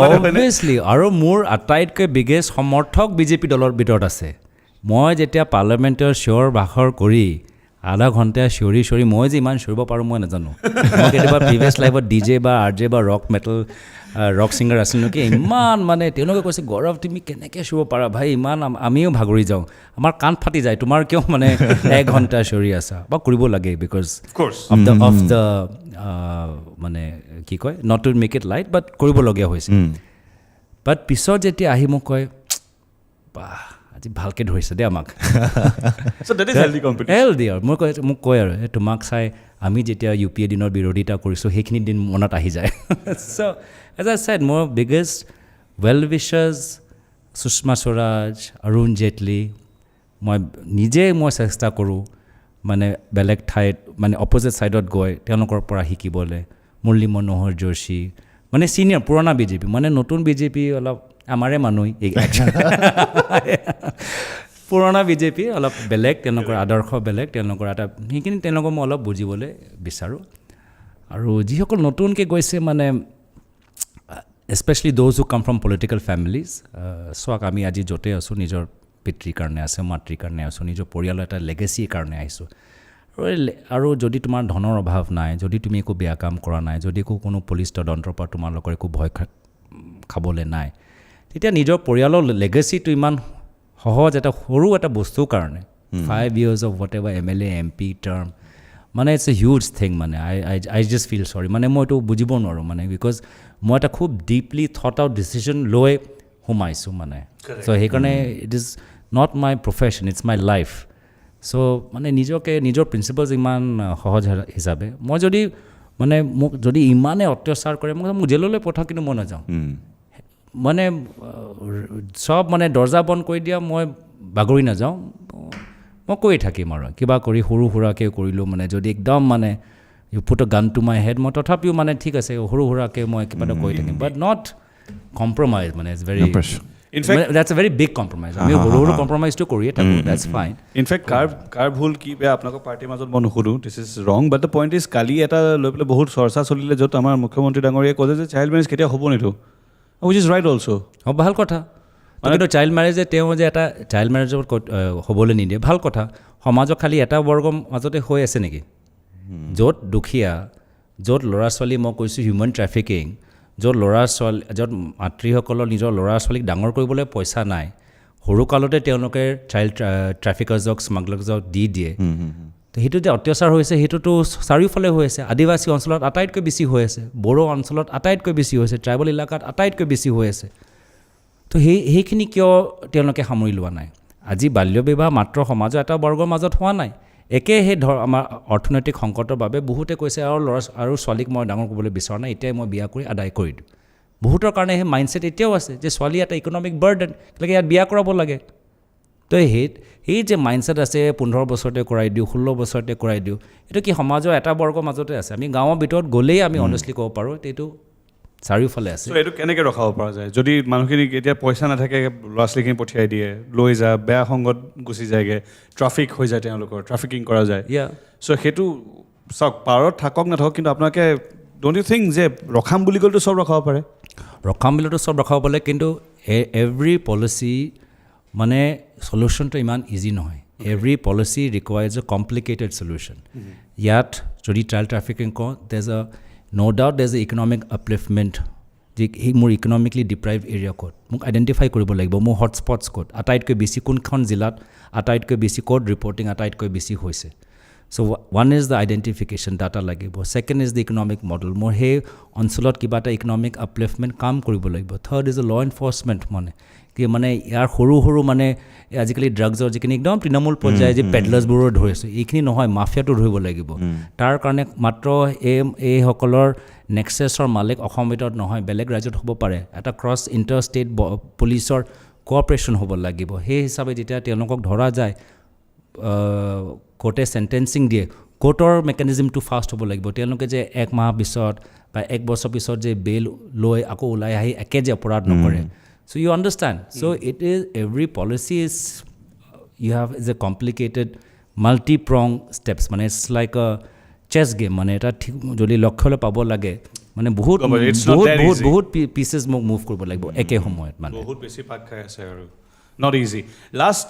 অবভিয়াছলি আৰু মোৰ আটাইতকৈ বিগেষ্ট সমৰ্থক বিজেপি দলৰ ভিতৰত আছে মই যেতিয়া পাৰ্লিয়ামেণ্টৰ চিঞৰ বাখৰ কৰি আধা ঘণ্টা চিঞৰি মই যে ইমান চিঞৰিব পাৰোঁ মই নাজানো মই কেতিয়াবা প্ৰিভিয়াছ লাইফত DJ বা RJ বা ৰক মেটেল ৰক ছিংগাৰ আছিল নেকি ইমান মানে তেওঁলোকে কৈছে গৌৰৱ তুমি কেনেকৈ চিঞৰিব পাৰা ভাই ইমান আমিও ভাগৰি যাওঁ আমাৰ কাণ ফাটি যায় তোমাৰ কিয় মানে 1 ঘণ্টা চিঞৰি আছা বা কৰিব লাগে বিকজ অফ দ্য মানে কি কয় not to make it light but কৰিবলগীয়া হৈছে বাট পিছত যেতিয়া আহি মোক কয় বাহ আজি ভালকৈ ধৰিছে দেই আমাক হেল্ডি আৰু মোক কয় আৰু তোমাক চাই আমি যেতিয়া UPA দিনৰ বিৰোধিতা কৰিছোঁ সেইখিনি দিন মনত আহি যায় চ' এজ আই ছেড মোৰ বিগেষ্ট ৱেল উইচাৰ্ছ সুষমা স্বৰাজ অৰুণ জেটলি মই চেষ্টা কৰোঁ মানে বেলেগ ঠাইত মানে অপ'জিট ছাইডত গৈ তেওঁলোকৰ পৰা শিকিবলৈ মুৰলী মনোহৰ যোশী মানে ছিনিয়ৰ পুৰণা বিজেপি মানে নতুন বিজেপি অলপ আমাৰে মানুহ পুৰণা বিজেপি অলপ বেলেগ তেওঁলোকৰ আদৰ্শ বেলেগ তেওঁলোকৰ এটা সেইখিনি তেওঁলোকক মই অলপ বুজিবলৈ বিচাৰোঁ আৰু যিসকল নতুনকৈ গৈছে মানে স্পেচিয়েলি দ'জ হু কাম ফ্ৰম পলিটিকেল ফেমিলিজ চোৱাক আমি আজি য'তে আছোঁ নিজৰ পিতৃৰ কাৰণে আছে মাতৃৰ কাৰণে আছোঁ নিজৰ পৰিয়ালৰ এটা লেগেচিৰ কাৰণে আহিছোঁ আৰু যদি তোমাৰ ধনৰ অভাৱ নাই যদি তুমি একো বেয়া কাম কৰা নাই যদি কোনো পুলিচ তদন্তৰ পৰা তোমালোকৰ একো ভয় খাবলৈ নাই তেতিয়া নিজৰ পৰিয়ালৰ লেগেচিটো ইমান সহজ এটা সৰু এটা বস্তুৰ কাৰণে 5 years of whatever MLA MP term মানে ইটছ এ হিউজ থিং মানে আই জাষ্ট ফিল চৰি মানে মই এইটো বুজিব নোৱাৰোঁ মানে বিকজ মই এটা খুব ডিপলি থট আউট ডিচিশ্যন লৈ সোমাইছোঁ মানে চ' সেইকাৰণে it is not my profession it's my life so' মানে নিজৰ প্ৰিন্সিপালছ ইমান সহজ হিচাপে মই যদি মানে মোক যদি ইমানে অত্যাচাৰ কৰে মোক জেললৈ পঠাওঁ কিন্তু মই নাযাওঁ মানে চব মানে দৰ্জা বন্ধ কৰি দিয়া মই বাগৰি নাযাওঁ মই কৈ থাকিম আৰু কিবা কৰি সৰু সুৰাকৈ কৰিলোঁ মানে যদি একদম মানে ইউ পুট আ গান টু মাই হেড মই তথাপিও মানে ঠিক আছে সৰু সুৰাকৈ মই কিবা এটা কৈ থাকিম বাট নট কম্প্ৰমাইজ মানে it's very that's a very big compromise আমি সৰু কম্প্ৰমাইজটো কৰিয়ে থাকোঁ that's fine ইনফেক্ট কাৰ ভুল কি বেয়া আপোনালোকৰ পাৰ্টিৰ মাজত মই নুসুধোঁ দিছ ইজ ৰং বাট দ্য পইণ্ট ইজ কালি এটা লৈ পেলাই বহুত চৰ্চা চলিলে য'ত আমাৰ মুখ্যমন্ত্ৰী ডাঙৰীয়ে ক'লে যে চাইল্ড মেৰেজ কেতিয়া হ'ব নিতো which is right also ভাল কথা কিন্তু চাইল্ড মেৰেজে তেওঁ যে এটা চাইল্ড মেৰেজৰ হ'বলৈ নিদিয়ে ভাল কথা সমাজত খালি এটা বৰ্গৰ মাজতে হৈ আছে নেকি য'ত দুখীয়া য'ত ল'ৰা ছোৱালী মই কৈছোঁ হিউমেন ট্ৰেফিকিং য'ত য'ত মাতৃসকলৰ নিজৰ ল'ৰা ছোৱালীক ডাঙৰ কৰিবলৈ পইচা নাই সৰুকালতে তেওঁলোকে চাইল্ড ট্ৰেফিকাৰ্ছক স্মাগলাৰ্ছক দি দিয়ে তো সেইটো যে অত্যাচাৰ হৈছে সেইটোতো চাৰিওফালে হৈ আছে আদিবাসী অঞ্চলত আটাইতকৈ বেছি হৈ আছে বড়ো অঞ্চলত আটাইতকৈ বেছি হৈছে ট্ৰাইবেল এলেকাত আটাইতকৈ বেছি হৈ আছে তো সেইখিনি কিয় তেওঁলোকে সামৰি লোৱা নাই আজি বাল্য বিবাহ মাত্ৰ সমাজৰ এটা বৰ্গৰ মাজত হোৱা নাই একে সেই আমাৰ অৰ্থনৈতিক সংকটৰ বাবে বহুতে কৈছে আৰু ছোৱালীক মই ডাঙৰ কৰিবলৈ বিচৰা নাই এতিয়াই মই বিয়া কৰি আদায় কৰি দিওঁ বহুতৰ কাৰণে সেই মাইণ্ডছেট এতিয়াও আছে যে ছোৱালী এটা ইকনমিক বাৰ্ডেন গতিকে ইয়াত বিয়া কৰাব লাগে তো সেই যে মাইণ্ডছেট আছে 15 বছৰতে কৰাই দিওঁ 16 বছৰতে কৰাই দিওঁ এইটো কি সমাজৰ এটা বৰ্গৰ মাজতে আছে আমি গাঁৱৰ ভিতৰত গ'লেই আমি অনেষ্টলি ক'ব পাৰোঁ এইটো চাৰিওফালে আছে এইটো কেনেকৈ ৰখাব পৰা যায় যদি মানুহখিনিক এতিয়া পইচা নাথাকে ল'ৰা ছোৱালীখিনি পঠিয়াই দিয়ে লৈ যায় বেয়া সংগত গুচি যায়গৈ ট্ৰাফিক হৈ যায় তেওঁলোকৰ ট্ৰাফিকিং কৰা যায় চ' সেইটো চাওক পাৰত থাকক নাথাকক কিন্তু আপোনালোকে ডোণ্ট ইউ থিংক যে ৰখাম বুলি ক'লেতো চব ৰখাব পাৰে ৰখাম বুলিতো চব ৰখাব পাৰে কিন্তু এভৰি পলিচি মানে সলিউশ্যনটো ইমান ইজি নহয় এভৰি পলিচি ৰিকুৱায়াৰ্ছ এ কমপ্লিকেটেড সলিউশ্যন ইয়াত যদি চাইল্ড ট্ৰাফিকিং কওঁ there's A no doubt there's an economic upliftment যে এই মোৰ ইকনমিকলি ডিপ্ৰাইভ এৰিয়া ক'ত মোক আইডেণ্টিফাই কৰিব লাগিব মোৰ হটস্পটছ ক'ত আটাইতকৈ বেছি কোনখন জিলাত আটাইতকৈ বেছি ক'ত ৰিপৰ্টিং আটাইতকৈ বেছি হৈছে so' one is the identification data লাগিব second is the economic model মোৰ সেই অঞ্চলত কিবা এটা ইকনমিক আপলিফমেণ্ট কাম কৰিব লাগিব থাৰ্ড ইজ এ ল' এনফৰ্চমেণ্ট কি মানে ইয়াৰ সৰু মানে আজিকালি ড্ৰাগছৰ যিখিনি একদম তৃণমূল পৰ্যায়ে যে পেডলাৰ্ছবোৰৰ ধৰিছোঁ এইখিনি নহয় মাফিয়াটো ধৰিব লাগিব তাৰ কাৰণে মাত্ৰ এইসকলৰ নেক্সেছৰ মালিক অসম ভিতৰত নহয় বেলেগ ৰাজ্যত হ'ব পাৰে এটা ক্ৰছ ইণ্টাৰ ষ্টেট পুলিচৰ কোঅপাৰেশ্যন হ'ব লাগিব সেই হিচাপে যেতিয়া তেওঁলোকক ধৰা যায় কোৰ্টে চেণ্টেন্সিং দিয়ে কোৰ্টৰ মেকানিজমটো ফাষ্ট হ'ব লাগিব তেওঁলোকে যে 1 মাহ পিছত বা 1 বছৰ পিছত যে বেইল লৈ আকৌ ওলাই আহি একে যে অপৰাধ নকৰে So you understand. So it is every policy is is a complicated multi-pronged steps. মানে it's like a chess game. মানে এটা ঠিক যদি লক্ষ্যলৈ পাব লাগে মানে বহুত pieces মোক মুভ কৰিব লাগিব একে সময়ত মানে বহুত বেছি পাক খাই আছে আৰু not easy. Last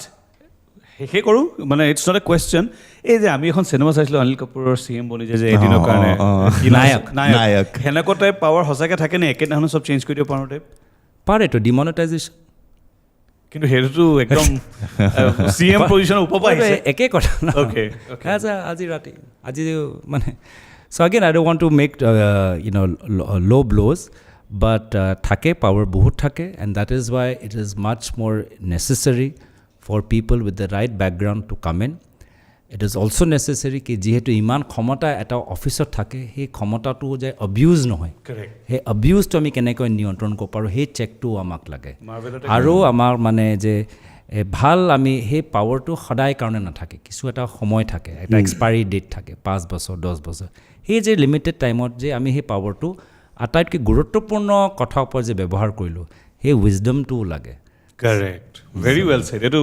হে কৰোঁ মানে it's not a question. এই যে আমি এখন চিনেমা চাইছিলোঁ অনিল কাপুৰৰ CM বনি যে এদিনৰ কাৰণে নায়ক সেনেকুৱা টাইপ পাৱাৰ সঁচাকৈ থাকে নে একেদিনাখনে চব চেঞ্জ কৰি দিব পাৰোঁ টাইপ পাৰেতো ডিমনিটাইজেশ্যন কিন্তু সেইটোতো একদম CM পজিশ্যনৰ ওপৰ আহিছে একে কথা ওকে আজি ৰাতি আজি মানে so' again I don't want to make low' blows but থাকে পাৱাৰ বহুত থাকে and that is why it is much more necessary for people with the right background to come in it is also' necessary কি যিহেতু ইমান ক্ষমতা এটা অফিচত থাকে সেই ক্ষমতাটো যে অবিউজ নহয় সেই অবিউজটো আমি কেনেকৈ নিয়ন্ত্ৰণ কৰিব পাৰোঁ সেই চেকটো আমাক লাগে আৰু আমাৰ মানে যে ভাল আমি সেই পাৱাৰটো সদায় কাৰণে নাথাকে কিছু এটা সময় থাকে এটা এক্সপায়াৰী ডেট থাকে 5 বছৰ 10 বছৰ সেই যে লিমিটেড টাইমত যে আমি সেই পাৱাৰটো আটাইতকৈ গুৰুত্বপূৰ্ণ কথাৰ ওপৰত যে ব্যৱহাৰ কৰিলোঁ সেই উইজডমটোও লাগে কাৰেক্ট ভেৰি ৱেল ছেড এইটো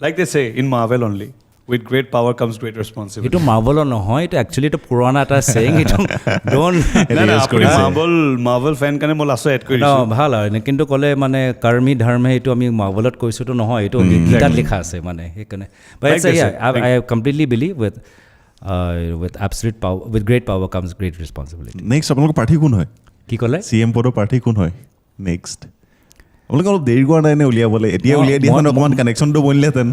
লাইক দে চে in Marvel only with great power comes great responsibility itu marvel নহয় itu actually to purana ta saying itu don't marvel fan kane mol aso add kori no bhal hoy kintu kole mane karmi dharma itu ami marvelot koisu to নহয় itu gita likha ase mane ekane but it's I completely believe with absolute power with great power comes great responsibility next আপোনালোক party কোন হয় কি কলে CM পদৰ party কোন হয় next আপোনালোকে অলপ দেৰি কৰা নাই নে উলিয়াবলৈ এতিয়া উলিয়াই দিয়া অকণমান কানেকশ্যনটো বনিলেহেঁতেন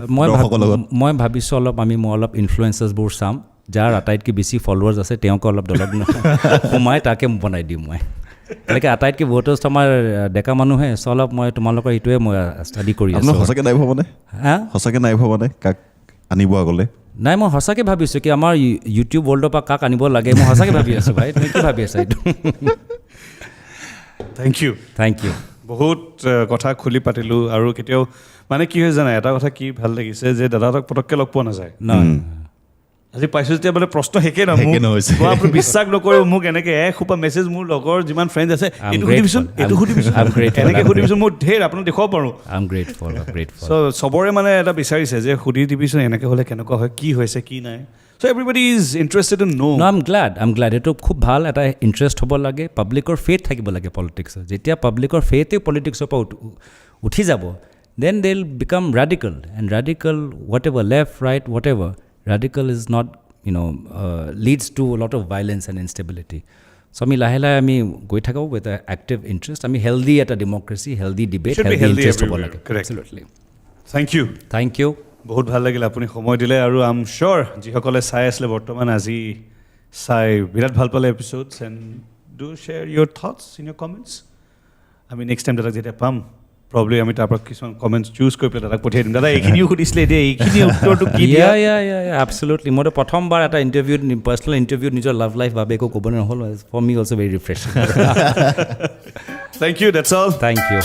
মই ভাবিছোঁ মই অলপ ইনফ্লুৱেঞ্চাৰ্ছবোৰ চাম যাৰ আটাইতকৈ বেছি ফলোৱাৰ্ছ আছে তেওঁকে অলপ দলত সোমাই তাকে বনাই দিম মই এনেকৈ আটাইতকৈ ভোটাৰ্ছ আমাৰ ডেকা মানুহে অলপ মই তোমালোকৰ এইটোৱে মই ষ্টাডি কৰি আছোঁ সঁচাকৈ নাই ভবানে সঁচাকৈ নাই ভবানে কাক আনিব আগলৈ নাই মই সঁচাকৈ ভাবিছোঁ কি আমাৰ ইউটিউব ৱৰ্ল্ডৰ পৰা কাক আনিব লাগে মই সঁচাকৈ ভাবি আছোঁ ভাই তুমি কি ভাবি আছা এইটো থেংক ইউ বহুত কথা খুলি পাতিলোঁ আৰু কেতিয়াও মানে কি হয় জানা এটা কথা কি ভাল লাগিছে যে দাদাহঁতক পটককৈ লগ পোৱা নাযায় আজি পাইছোঁ যেতিয়া মানে প্ৰশ্ন শেষে নহয় মই আপুনি বিশ্বাস নকৰোঁ মোক এনেকৈ এসোপা মেছেজ মোৰ লগৰ যিমান ফ্ৰেণ্ডছ আছে এইটো সুধিবিচোন এনেকৈ সুধিবিচোন মোৰ ঢেৰ আপোনাক দেখুৱাব পাৰোঁ চ' চবৰে মানে এটা বিচাৰিছে যে সুধি দিবিচোন এনেকৈ হ'লে কেনেকুৱা হয় কি হৈছে কি নাই So everybody is interested to know. No, I'm glad. It খুব ভাল এটা ইন্টাৰেষ্ট হ'ব লাগে পাব্লিকৰ ফেথ থাকিব লাগে পলিটিক্সত যেতিয়া পাব্লিকৰ ফেথে পলিটিক্সৰ পৰা উঠি যাব then they'll become radical and radical whatever left right whatever radical is not leads to a lot of violence and instability so আমি লাহে লাহে আমি গৈ থাকোঁ with an active interest আমি healthy এটা democracy healthy debate healthy interest হ'ব লাগে absolutely thank you বহুত ভাল লাগিল আপুনি সময় দিলে আৰু আই এম চিয়'ৰ যিসকলে চাই আছিলে বৰ্তমান আজি চাই বিৰাট ভাল পালে episodes and do share your thoughts in your comments আমি নেক্সট টাইম দাদাক যেতিয়া পাম প্ৰবলি আমি তাৰ পৰা কিছুমান কমেণ্টছ চুজ কৰি পেলাই তাক পঠিয়াই দিম দাদা এইখিনিও সুধিছিলে এতিয়া এইখিনি উত্তৰটো কি দিয়া এবছলুটলি মইতো প্ৰথমবাৰ এটা ইণ্টাৰভিউত পাৰ্চনেল ইণ্টাৰভিউত নিজৰ লাভ লাইফ বাবে একো ক'ব নহ'ল for me also' very refreshing thank you that's all thank U